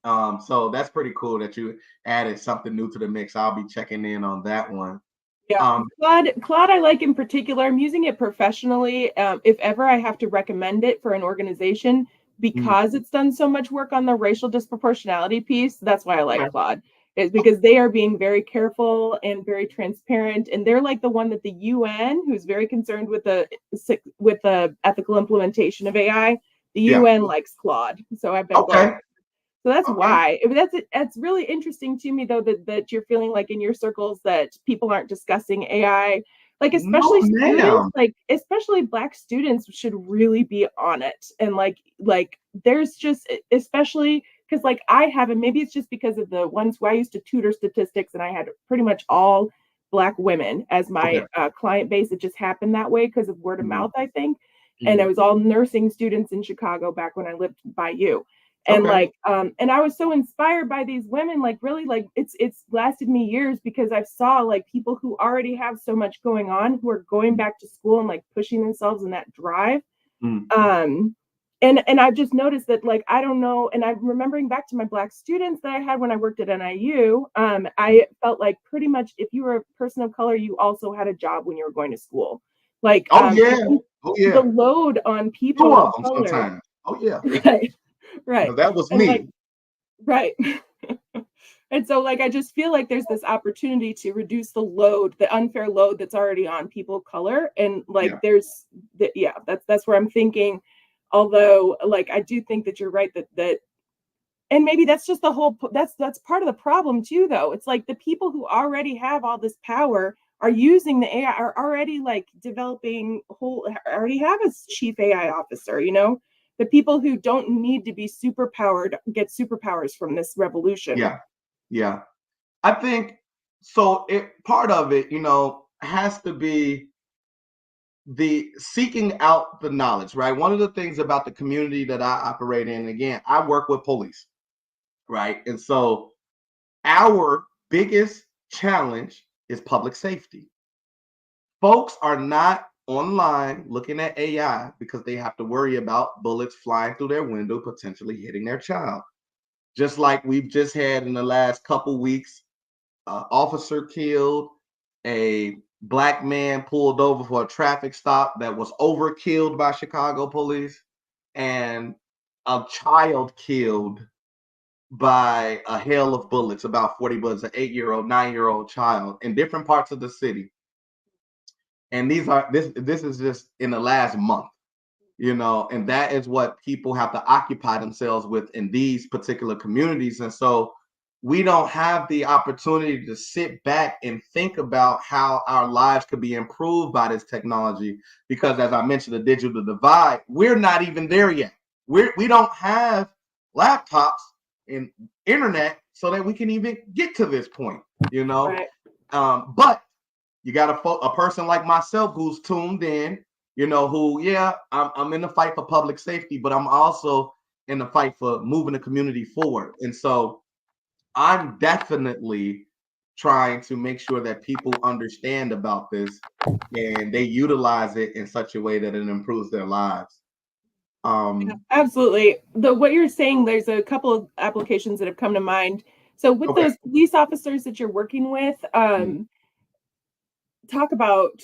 [SPEAKER 1] So that's pretty cool that you added something new to the mix. I'll be checking in on that one.
[SPEAKER 2] Yeah,
[SPEAKER 1] Um,
[SPEAKER 2] Claude, I like in particular. I'm using it professionally. If ever I have to recommend it for an organization
[SPEAKER 1] mm,
[SPEAKER 2] because it's done so much work on the racial disproportionality piece, that's why I like
[SPEAKER 1] okay.
[SPEAKER 2] Claude. Is because they are being very careful and very transparent, and they're like the one that the UN, who's very concerned with the ethical implementation of AI, the
[SPEAKER 1] Yeah.
[SPEAKER 2] UN likes Claude. So I've been going.
[SPEAKER 1] Okay.
[SPEAKER 2] So that's
[SPEAKER 1] Okay.
[SPEAKER 2] why. That's really interesting to me though that you're feeling like in your circles that people aren't discussing AI. Like
[SPEAKER 1] No,
[SPEAKER 2] especially students,
[SPEAKER 1] ma'am.
[SPEAKER 2] like especially Black students should really be on it. And like there's just especially because like I haven't, maybe it's just because of the ones who I used to tutor statistics and I had pretty much all Black women as
[SPEAKER 1] Okay.
[SPEAKER 2] my client base. It just happened that way because of word of
[SPEAKER 1] Mm,
[SPEAKER 2] mouth, I think. And it
[SPEAKER 1] mm,
[SPEAKER 2] was all nursing students in Chicago back when I lived by you, and
[SPEAKER 1] okay.
[SPEAKER 2] like and I was so inspired by these women, like really, like it's lasted me years because I saw like people who already have so much going on who are going
[SPEAKER 1] Mm,
[SPEAKER 2] back to school and like pushing themselves in that drive.
[SPEAKER 1] mm,
[SPEAKER 2] um and I've just noticed that, like, I don't know, and I'm remembering back to my Black students that I had when I worked at NIU.
[SPEAKER 1] mm.
[SPEAKER 2] I felt like pretty much if you were a person of color, you also had a job when you were going to school. Like,
[SPEAKER 1] Oh
[SPEAKER 2] I
[SPEAKER 1] yeah.
[SPEAKER 2] think
[SPEAKER 1] Oh
[SPEAKER 2] the
[SPEAKER 1] yeah.
[SPEAKER 2] load on
[SPEAKER 1] Two
[SPEAKER 2] people of
[SPEAKER 1] of them
[SPEAKER 2] color,
[SPEAKER 1] sometimes. Oh yeah.
[SPEAKER 2] right, right,
[SPEAKER 1] That was
[SPEAKER 2] and like,
[SPEAKER 1] me.
[SPEAKER 2] right. And so like I just feel like there's this opportunity to reduce the load, the unfair load that's already on people of color. And like
[SPEAKER 1] Yeah.
[SPEAKER 2] there's yeah, that's where I'm thinking. Although like I do think that you're right that and maybe that's just the whole that's part of the problem too though. It's like the people who already have all this power are using the AI, are already like developing whole, already have a chief AI officer, you know? The people who don't need to be super powered get superpowers from this revolution.
[SPEAKER 1] Yeah. Yeah. I think so. It part of it, has to be the seeking out the knowledge, right? One of the things about the community that I operate in, again, I work with police, right? And so our biggest challenge is public safety. Folks are not online looking at AI because they have to worry about bullets flying through their window, potentially hitting their child. Just like we've just had in the last couple weeks, officer killed, a Black man pulled over for a traffic stop that was overkilled by Chicago police, and a child killed by a hail of bullets, about 40 bullets, an 8-year-old, 9-year-old child in different parts of the city. And this is just in the last month, and that is what people have to occupy themselves with in these particular communities. And so we don't have the opportunity to sit back and think about how our lives could be improved by this technology, because as I mentioned, the digital divide, we're not even there yet. We don't have laptops and internet so that we can even get to this point, you know.
[SPEAKER 2] Right.
[SPEAKER 1] But you got a person like myself who's tuned in, who, yeah, I'm in the fight for public safety, but I'm also in the fight for moving the community forward. And so I'm definitely trying to make sure that people understand about this and they utilize it in such a way that it improves their lives. Um,
[SPEAKER 2] Absolutely. The what you're saying, there's a couple of applications that have come to mind. So with
[SPEAKER 1] okay.
[SPEAKER 2] those police officers that you're working with,
[SPEAKER 1] Mm,
[SPEAKER 2] talk about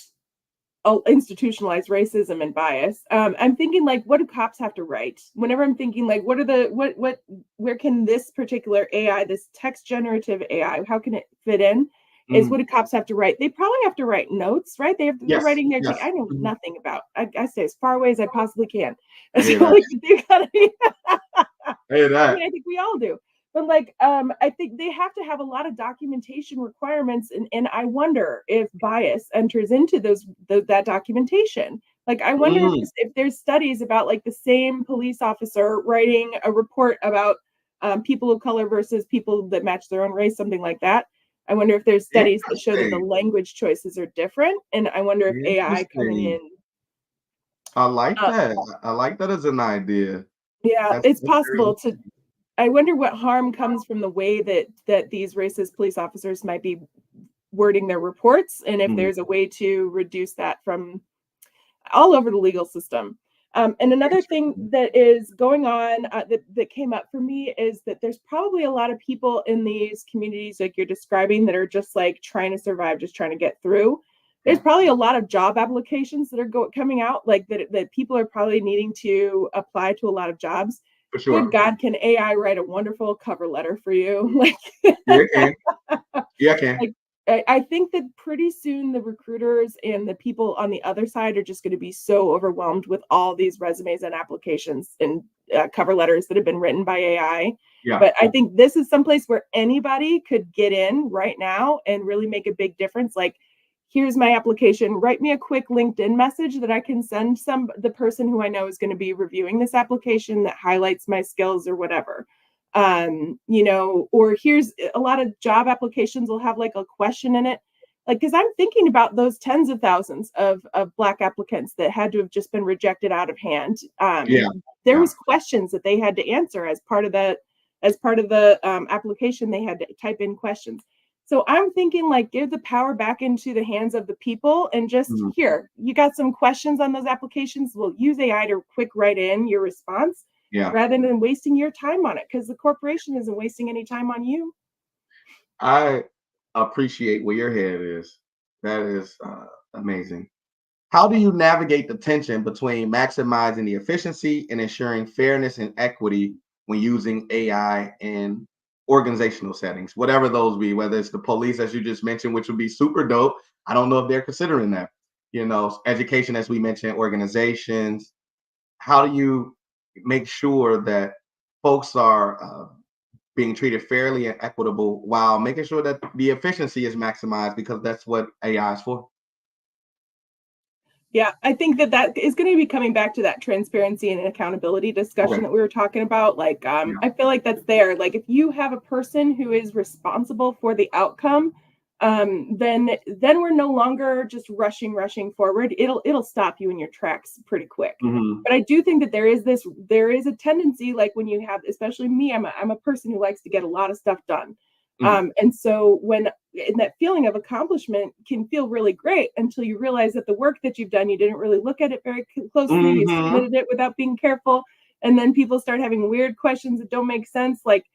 [SPEAKER 2] institutionalized racism and bias. I'm thinking like, what do cops have to write? Whenever I'm thinking like, what are the where can this particular AI, this text generative AI, how can it fit in? Is what
[SPEAKER 1] mm,
[SPEAKER 2] do cops have to write? They probably have to write notes, right? They're
[SPEAKER 1] yes,
[SPEAKER 2] writing their take.
[SPEAKER 1] yes.
[SPEAKER 2] I know
[SPEAKER 1] Mhm.
[SPEAKER 2] nothing about. I stay as far away as I possibly can.
[SPEAKER 1] I hear
[SPEAKER 2] So
[SPEAKER 1] that.
[SPEAKER 2] like, they gotta.
[SPEAKER 1] I hear
[SPEAKER 2] I
[SPEAKER 1] that.
[SPEAKER 2] mean, I think we all do. But I think they have to have a lot of documentation requirements, and I wonder if bias enters into that documentation. Like, I wonder
[SPEAKER 1] Mm,
[SPEAKER 2] if there's studies about like the same police officer writing a report about people of color versus people that match their own race, something like that. I wonder if there's studies that show that the
[SPEAKER 1] interesting.
[SPEAKER 2] language choices are different, and I wonder if AI coming
[SPEAKER 1] Interesting.
[SPEAKER 2] in.
[SPEAKER 1] I like
[SPEAKER 2] Uh,
[SPEAKER 1] that. I like that as an idea.
[SPEAKER 2] yeah,
[SPEAKER 1] That's
[SPEAKER 2] it's
[SPEAKER 1] that's very
[SPEAKER 2] possible to.
[SPEAKER 1] interesting.
[SPEAKER 2] I wonder what harm comes from the way that these racist police officers might be wording their reports, and if
[SPEAKER 1] Mm,
[SPEAKER 2] there's a way to reduce that from all over the legal system. And another thing
[SPEAKER 1] interesting.
[SPEAKER 2] that is going on that came up for me is that there's probably a lot of people in these communities like you're describing that are just like trying to survive, just trying to get through. There's
[SPEAKER 1] Yeah,
[SPEAKER 2] probably a lot of job applications that are coming out, like that people are probably needing to apply to a lot of jobs.
[SPEAKER 1] for
[SPEAKER 2] Good
[SPEAKER 1] sure.
[SPEAKER 2] God, can AI write a wonderful cover letter for you?
[SPEAKER 1] Yeah, it can. Yeah, it can.
[SPEAKER 2] Like, I think that pretty soon the recruiters and the people on the other side are just going to be so overwhelmed with all these resumes and applications and cover letters that have been written by AI.
[SPEAKER 1] Yeah.
[SPEAKER 2] But I think this is someplace where anybody could get in right now and really make a big difference. Like, here's my application. Write me a quick LinkedIn message that I can send the person who I know is going to be reviewing this application that highlights my skills or whatever. Or here's a lot of job applications will have like a question in it. Like, because I'm thinking about those tens of thousands of Black applicants that had to have just been rejected out of hand.
[SPEAKER 1] Yeah.
[SPEAKER 2] There
[SPEAKER 1] Yeah.
[SPEAKER 2] was questions that they had to answer as part of the application. They had to type in questions. So I'm thinking like give the power back into the hands of the people and just
[SPEAKER 1] Mhm.
[SPEAKER 2] here, you got some questions on those applications. We'll use AI to quick write in your response
[SPEAKER 1] Yeah.
[SPEAKER 2] rather than wasting your time on it because the corporation isn't wasting any time on you.
[SPEAKER 1] I appreciate where your head is. That is amazing. How do you navigate the tension between maximizing the efficiency and ensuring fairness and equity when using AI in organizational settings, whatever those be, whether it's the police, as you just mentioned, which would be super dope. I don't know if they're considering that. Education, as we mentioned, organizations. How do you make sure that folks are being treated fairly and equitable while making sure that the efficiency is maximized because that's what AI is for?
[SPEAKER 2] Yeah, I think that is going to be coming back to that transparency and accountability discussion
[SPEAKER 1] Okay.
[SPEAKER 2] that we were talking about.
[SPEAKER 1] Yeah.
[SPEAKER 2] I feel like that's there. Like, if you have a person who is responsible for the outcome, then we're no longer just rushing forward. It'll stop you in your tracks pretty quick.
[SPEAKER 1] Hmm.
[SPEAKER 2] But I do think that there is a tendency, like when you have, especially me, I'm a person who likes to get a lot of stuff done.
[SPEAKER 1] Hmm.
[SPEAKER 2] And so when and that feeling of accomplishment can feel really great until you realize that the work that you've done, you didn't really look at it very closely. You
[SPEAKER 1] Hmm.
[SPEAKER 2] submitted it without being careful. And then people start having weird questions that don't make sense. Like,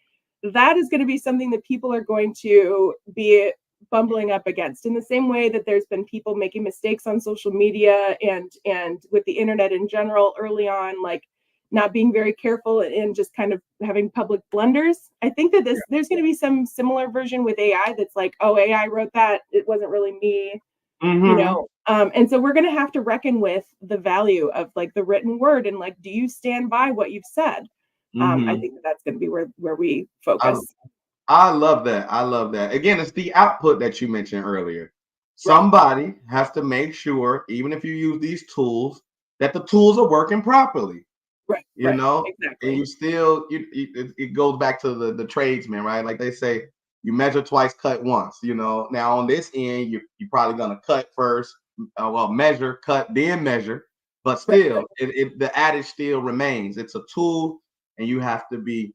[SPEAKER 2] that is going to be something that people are going to be bumbling up against in the same way that there's been people making mistakes on social media and with the internet in general early on, like not being very careful and just kind of having public blunders. I think that
[SPEAKER 1] Yeah.
[SPEAKER 2] there's going to be some similar version with AI that's like, oh, AI wrote that. It wasn't really me, you
[SPEAKER 1] Hmm.
[SPEAKER 2] know. And so we're going to have to reckon with the value of like the written word and like, do you stand by what you've said? I
[SPEAKER 1] Hmm.
[SPEAKER 2] think that's going to be where we
[SPEAKER 1] I
[SPEAKER 2] focus.
[SPEAKER 1] I love that. I love that. Again, it's the output that you mentioned earlier.
[SPEAKER 2] Right,
[SPEAKER 1] Somebody has to make sure, even if you use these tools, that the tools are working properly. you
[SPEAKER 2] right,
[SPEAKER 1] know and
[SPEAKER 2] exactly.
[SPEAKER 1] you still it goes back to the tradesman, right? Like they say, you measure twice, cut once. Now on this end, you're probably going to cut first, well, measure, cut, then measure, but
[SPEAKER 2] Right,
[SPEAKER 1] still the adage still remains. It's a tool, and you have to be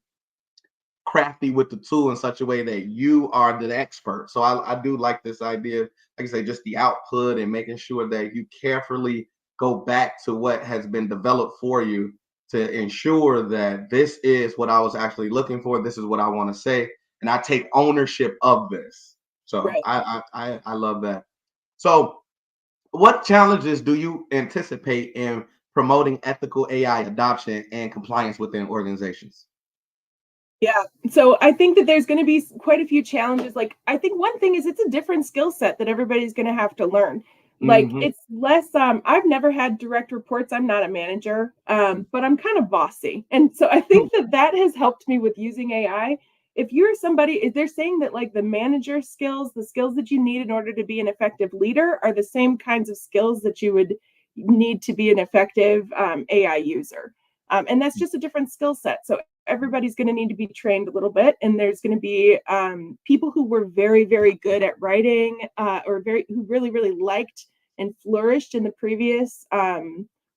[SPEAKER 1] crafty with the tool in such a way that you are the expert. So I do like this idea, like I say, just the output and making sure that you carefully go back to what has been developed for you to ensure that this is what I was actually looking for. This is what I want to say, and I take ownership of this. So
[SPEAKER 2] right.
[SPEAKER 1] I love that. So, what challenges do you anticipate in promoting ethical AI adoption and compliance within organizations?
[SPEAKER 2] Yeah. So I think that there's going to be quite a few challenges. Like, I think one thing is it's a different skill set that everybody's going to have to learn. Like,
[SPEAKER 1] Hmm.
[SPEAKER 2] it's less, I've never had direct reports. I'm not a manager, but I'm kind of bossy. And so I think that has helped me with using AI if you're somebody, if they're saying that like the manager skills, the skills that you need in order to be an effective leader are the same kinds of skills that you would need to be an effective AI user. And that's just a different skill set. So everybody's going to need to be trained a little bit. And there's going to be people who were very, very good at writing who really, really liked and flourished in the previous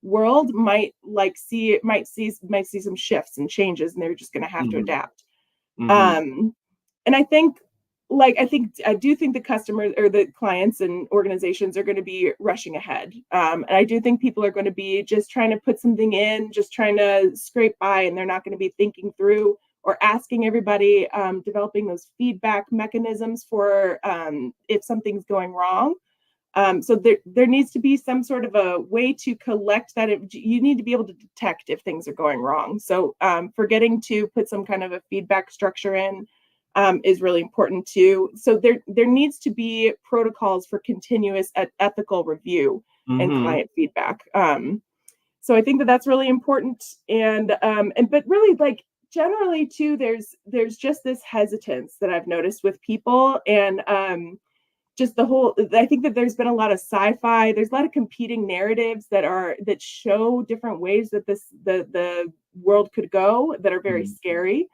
[SPEAKER 2] world might see some shifts and changes, and they're just going to have to adapt. And I do think the customers or the clients and organizations are going to be rushing ahead. And I do think people are going to be just trying to put something in, just trying to scrape by, and they're not going to be thinking through or asking everybody, developing those feedback mechanisms for if something's going wrong. So there needs to be some sort of a way to collect that. You need to be able to detect if things are going wrong. So forgetting to put some kind of a feedback structure in is really important too. So there needs to be protocols for continuous ethical review and client feedback. So I think that that's really important. But really, like, generally too, there's just this hesitance that I've noticed with people, and just I think that there's been a lot of sci-fi, there's a lot of competing narratives that show different ways that the world could go that are very scary.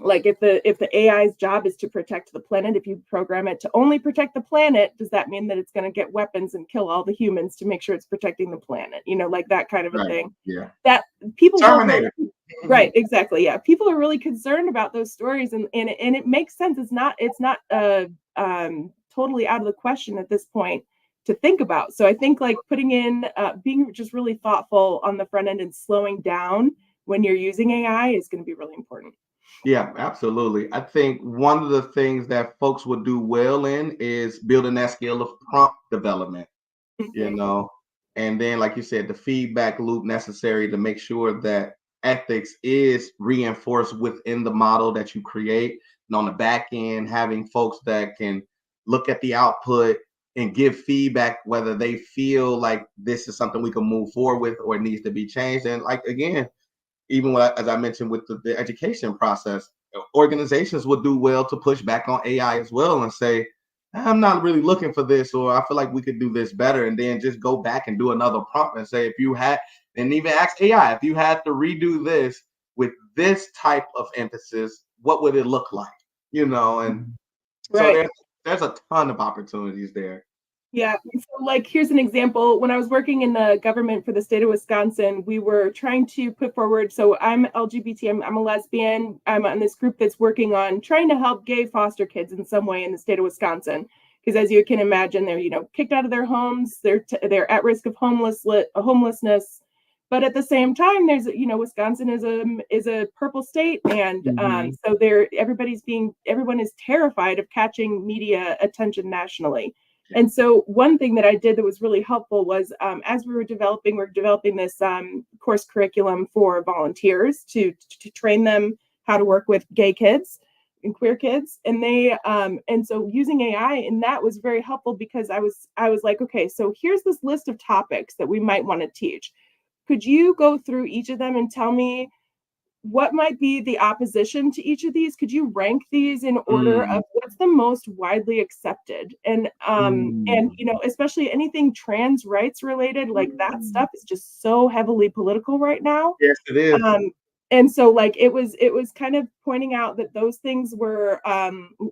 [SPEAKER 2] Like if the AI's job is to protect the planet, if you program it to only protect the planet, does that mean that it's going to get weapons and kill all the humans to make sure it's protecting the planet? Like that kind of a thing.
[SPEAKER 1] Yeah.
[SPEAKER 2] That people
[SPEAKER 1] Terminator.
[SPEAKER 2] Right, exactly. Yeah. People are really concerned about those stories, and it makes sense. It's not totally out of the question at this point to think about. So I think like putting in being just really thoughtful on the front end and slowing down when you're using AI is going to be really important.
[SPEAKER 1] Yeah, absolutely. I think one of the things that folks would do well in is building that skill of prompt development, and then, like you said, the feedback loop necessary to make sure that ethics is reinforced within the model that you create. And on the back end, having folks that can look at the output and give feedback, whether they feel like this is something we can move forward with or it needs to be changed. And like, again, even as I mentioned with the education process, organizations would do well to push back on AI as well and say, I'm not really looking for this, or I feel like we could do this better. And then just go back and do another prompt and say, if you had, and even ask AI, if you had to redo this with this type of emphasis, what would it look like? And so there's a ton of opportunities there.
[SPEAKER 2] Yeah. So like, here's an example. When I was working in the government for the state of Wisconsin, we were trying to put forward, so I'm LGBT, I'm a lesbian. I'm on this group that's working on trying to help gay foster kids in some way in the state of Wisconsin. Because as you can imagine, they're, kicked out of their homes. They're at risk of homelessness. But at the same time, there's, Wisconsin is a purple state. And so everyone is terrified of catching media attention nationally. And so one thing that I did that was really helpful was as we're developing this course curriculum for volunteers to train them how to work with gay kids and queer kids. And so using AI, and that was very helpful because I was like, okay, so here's this list of topics that we might want to teach. Could you go through each of them and tell me what might be the opposition to each of these? Could you rank these in order of what's the most widely accepted? And especially anything trans rights related, like that stuff is just so heavily political right now.
[SPEAKER 1] Yes, it is.
[SPEAKER 2] And so like it was kind of pointing out that those things were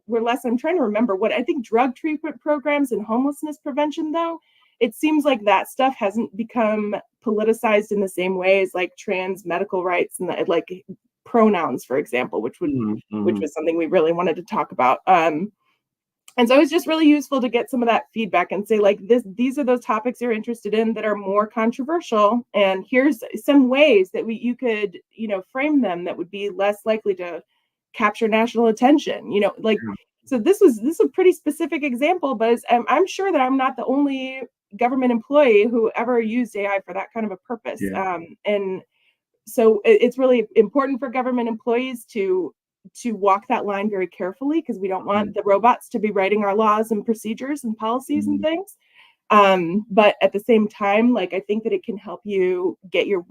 [SPEAKER 2] less. I'm trying to remember what I think drug treatment programs and homelessness prevention, though. It seems like that stuff hasn't become politicized in the same way as like trans medical rights and like pronouns, for example, which was something we really wanted to talk about. And so it was just really useful to get some of that feedback and say, like, these are those topics you're interested in that are more controversial. And here's some ways that you could, frame them that would be less likely to capture national attention, So this is a pretty specific example, but I'm sure that I'm not the only government employee who ever used AI for that kind of a purpose.
[SPEAKER 1] Yeah.
[SPEAKER 2] And so it's really important for government employees to walk that line very carefully, because we don't want the robots to be writing our laws and procedures and policies and things. But at the same time, like, I think that it can help you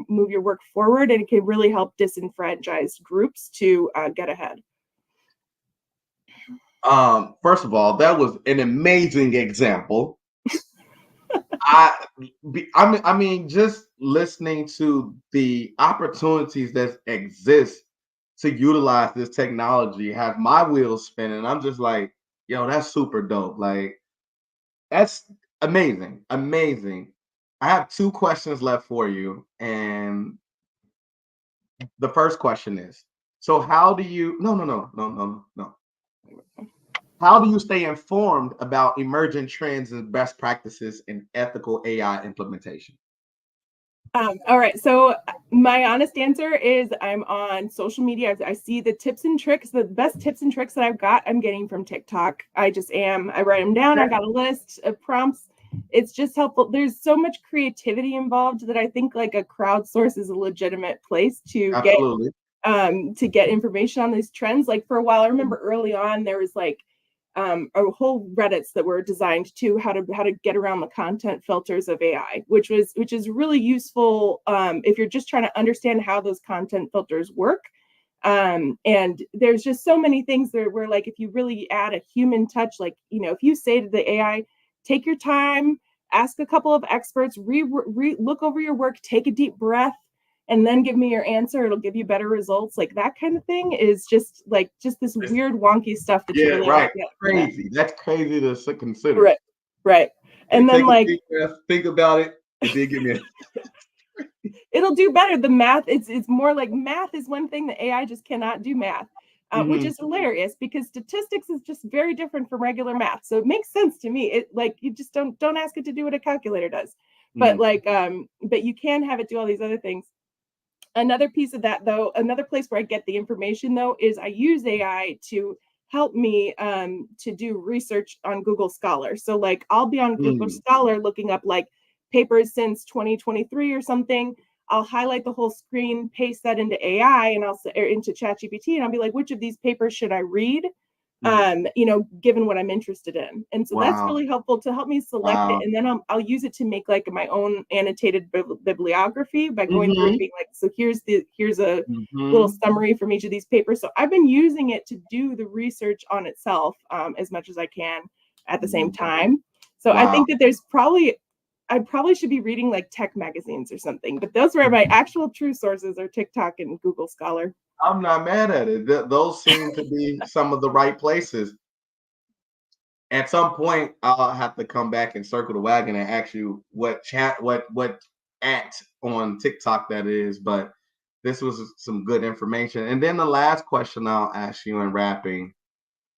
[SPEAKER 2] move your work forward, and it can really help disenfranchised groups to get ahead.
[SPEAKER 1] First of all, that was an amazing example. I mean, just listening to the opportunities that exist to utilize this technology have my wheels spinning. I'm just like, yo, that's super dope. Like, that's amazing, amazing. I have two questions left for you, and the first question is: so, how do you? No. How do you stay informed about emerging trends and best practices in ethical AI implementation?
[SPEAKER 2] All right. So my honest answer is I'm on social media. I see the tips and tricks, the best tips and tricks that I've got, I'm getting from TikTok. I just am. I write them down. I got a list of prompts. It's just helpful. There's so much creativity involved that I think like a crowdsource is a legitimate place
[SPEAKER 1] Absolutely.
[SPEAKER 2] to get information on these trends. Like for a while, I remember early on there was like a whole Reddits that were designed to how to get around the content filters of AI, which is really useful if you're just trying to understand how those content filters work. And there's just so many things there where like if you really add a human touch, like if you say to the AI, take your time, ask a couple of experts, look over your work, take a deep breath, and then give me your answer, it'll give you better results. Like that kind of thing is just this weird wonky stuff that you
[SPEAKER 1] Yeah,
[SPEAKER 2] really
[SPEAKER 1] right.
[SPEAKER 2] don't get from that.
[SPEAKER 1] Crazy. That's crazy to consider.
[SPEAKER 2] Right.
[SPEAKER 1] Okay,
[SPEAKER 2] And then
[SPEAKER 1] take a
[SPEAKER 2] like
[SPEAKER 1] deep breath, think about it, and then give me a
[SPEAKER 2] it'll do better. The math, it's more like math is one thing that AI just cannot do math, which is hilarious because statistics is just very different from regular math. So it makes sense to me. It like you just don't ask it to do what a calculator does. But but you can have it do all these other things. Another piece of that, though, another place where I get the information, though, is I use AI to help me to do research on Google Scholar. So, like, I'll be on Google Scholar looking up like papers since 2023 or something. I'll highlight the whole screen, paste that into AI, and into ChatGPT, and I'll be like, which of these papers should I read? Given what I'm interested in. And so that's
[SPEAKER 1] Wow.
[SPEAKER 2] really helpful to help me select it.
[SPEAKER 1] Wow.
[SPEAKER 2] And then I'll use it to make like my own annotated bibliography by going through and
[SPEAKER 1] Mhm.
[SPEAKER 2] being like, so here's a little
[SPEAKER 1] Mhm.
[SPEAKER 2] summary from each of these papers. So I've been using it to do the research on itself as much as I can at the same
[SPEAKER 1] Mhm.
[SPEAKER 2] time. So I
[SPEAKER 1] Wow.
[SPEAKER 2] think that I probably should be reading like tech magazines or something, but those were my actual true sources are TikTok and Google Scholar.
[SPEAKER 1] I'm not mad at it. Those seem to be some of the right places. At some point, I'll have to come back and circle the wagon and ask you what at on TikTok that is. But this was some good information. And then the last question I'll ask you in wrapping: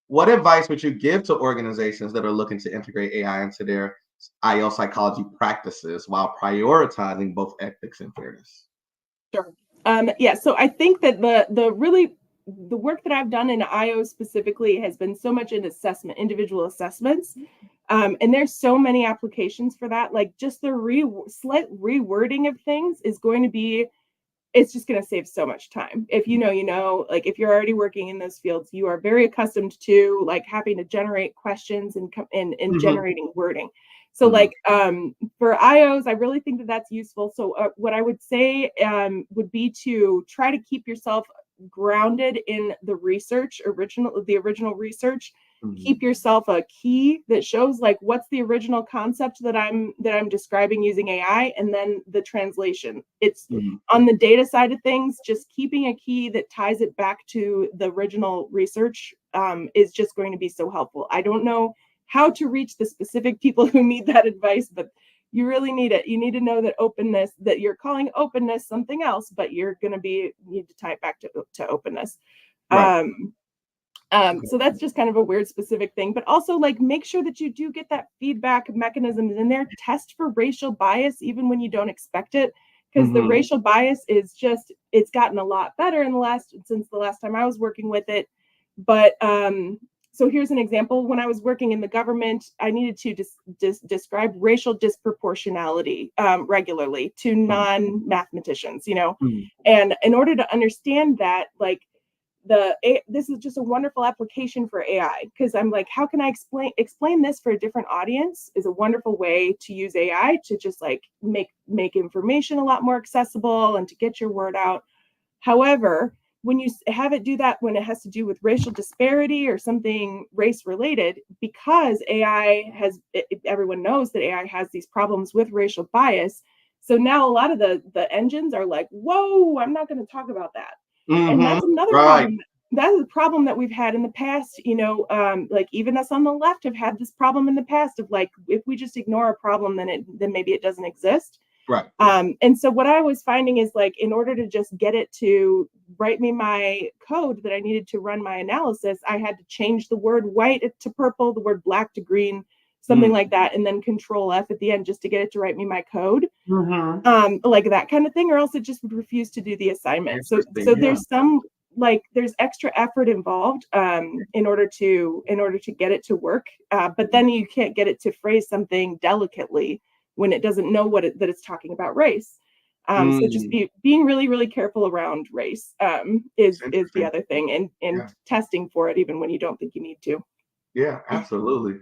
[SPEAKER 1] what advice would you give to organizations that are looking to integrate AI into their IO psychology practices while prioritizing both ethics and fairness?
[SPEAKER 2] Sure. Yeah, so I think that the work that I've done in IO specifically has been so much in assessment, individual assessments. And there's so many applications for that. Like just the slight rewording of things is going to be it's just going to save so much time. If like if you're already working in those fields, you are very accustomed to like having to generate questions and
[SPEAKER 1] Mhm.
[SPEAKER 2] generating wording. So
[SPEAKER 1] Mhm.
[SPEAKER 2] like for IOs, I really think that that's useful. So what I would say would be to try to keep yourself grounded in the original research.
[SPEAKER 1] Mhm.
[SPEAKER 2] Keep yourself a key that shows like what's the original concept that I'm describing using AI, and then the translation. It's
[SPEAKER 1] Mhm.
[SPEAKER 2] on the data side of things, just keeping a key that ties it back to the original research is just going to be so helpful. I don't know how to reach the specific people who need that advice, but you really need it. You need to know that openness, that you're calling openness something else, but you're going to need to tie it back to openness.
[SPEAKER 1] Right.
[SPEAKER 2] Um, so that's just kind of a weird specific thing, but also like make sure that you do get that feedback mechanisms in there. Test for racial bias even when you don't expect it, because the
[SPEAKER 1] Mhm.
[SPEAKER 2] racial bias is it's gotten a lot better since the last time I was working with it. But so here's an example. When I was working in the government, I needed to describe racial disproportionality regularly to
[SPEAKER 1] Mhm.
[SPEAKER 2] non-mathematicians,
[SPEAKER 1] Mhm.
[SPEAKER 2] and in order to understand that, like this is just a wonderful application for AI, because I'm like, how can I explain this for a different audience? Is a wonderful way to use AI to just like make information a lot more accessible and to get your word out. However, when you have it do that, when it has to do with racial disparity or something race related, because AI has, everyone knows that AI has these problems with racial bias. So now a lot of the engines are like, whoa, I'm not going to talk about that. And that's another
[SPEAKER 1] Right.
[SPEAKER 2] problem. That's a problem that we've had in the past. Like even us on the left have had this problem in the past of like, if we just ignore a problem, then maybe it doesn't exist.
[SPEAKER 1] Right.
[SPEAKER 2] And so what I was finding is like, in order to just get it to write me my code that I needed to run my analysis, I had to change the word white to purple, the word black to green, something like that, and then Control F at the end just to get it to write me my code. Like that kind of thing, or else it just would refuse to do the assignment. So there's there's extra effort involved in order to get it to work, but then you can't get it to phrase something delicately when it doesn't know that it's talking about race. So just being really, really careful around race is the other thing, and testing for it even when you don't think you need to.
[SPEAKER 1] Yeah, absolutely.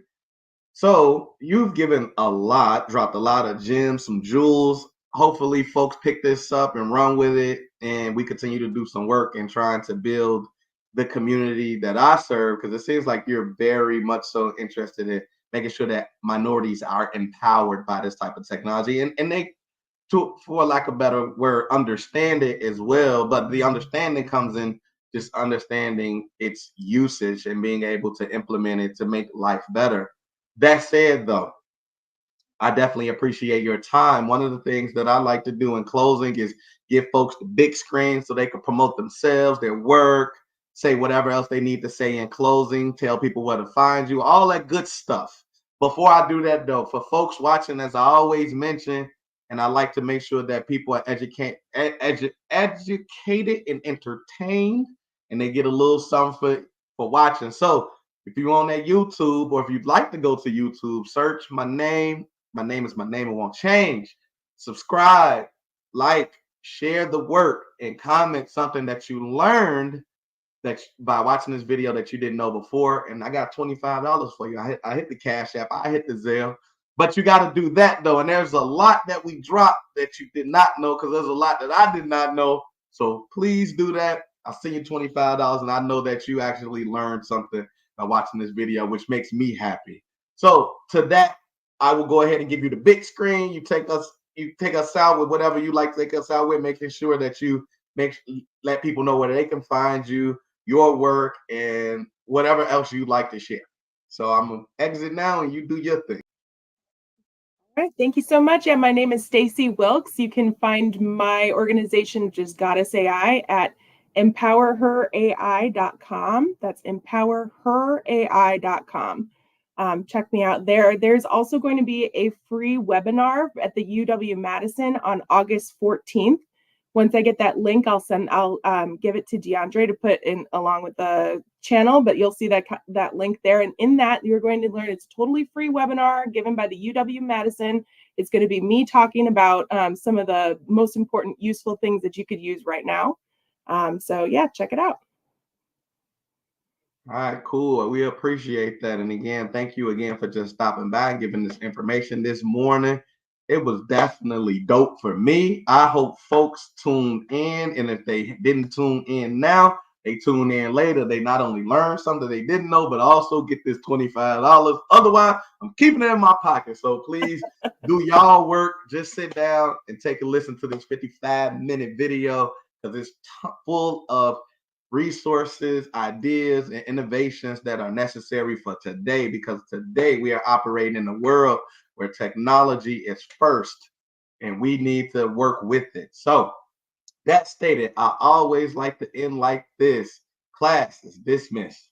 [SPEAKER 1] So you've given a lot, dropped a lot of gems, some jewels. Hopefully folks pick this up and run with it, and we continue to do some work in trying to build the community that I serve, because it seems like you're very much so interested in making sure that minorities are empowered by this type of technology, and they, for lack of a better word, understand it as well. But the understanding comes in just understanding its usage and being able to implement it to make life better. That said, though, I definitely appreciate your time. One of the things that I like to do in closing is give folks the big screen so they can promote themselves, their work, say whatever else they need to say in closing, tell people where to find you, all that good stuff. Before I do that, though, for folks watching, as I always mention, and I like to make sure that people are educated and entertained, and they get a little something for watching. So if you're on that YouTube, or if you'd like to go to YouTube, search my name. My name is my name. It won't change. Subscribe, like, share the work, and comment something that you learned that by watching this video that you didn't know before. And I got $25 for you. I hit the Cash App. I hit the Zelle. But you got to do that, though. And there's a lot that we dropped that you did not know, because there's a lot that I did not know. So please do that. I'll send you $25, and I know that you actually learned something by watching this video, which makes me happy. So to that, I will go ahead and give you the big screen. You take us out with whatever you like to take us out with, making sure that you let people know where they can find you, your work, and whatever else you'd like to share. So I'm gonna exit now, and you do your thing.
[SPEAKER 2] All right, thank you so much. Yeah, my name is Stacy Wilkes. You can find my organization, which is Goddess AI, at empowerherai.com. That's empowerherai.com. Check me out there. There's also going to be a free webinar at the UW-Madison on August 14th. Once I get that link, I'll give it to DeAndre to put in along with the channel, but you'll see that link there. And in that, you're going to learn, it's a totally free webinar given by the UW-Madison. It's going to be me talking about some of the most important, useful things that you could use right now. So yeah, check it out.
[SPEAKER 1] All right, cool. We appreciate that. And again, thank you again for just stopping by and giving this information this morning. It was definitely dope for me. I hope folks tuned in. And if they didn't tune in now, they tune in later. They not only learn something they didn't know, but also get this $25. Otherwise, I'm keeping it in my pocket. So please do y'all work. Just sit down and take a listen to this 55-minute video, because it's full of resources, ideas, and innovations that are necessary for today, because today we are operating in a world where technology is first, and we need to work with it. So that stated, I always like to end like this: class is dismissed.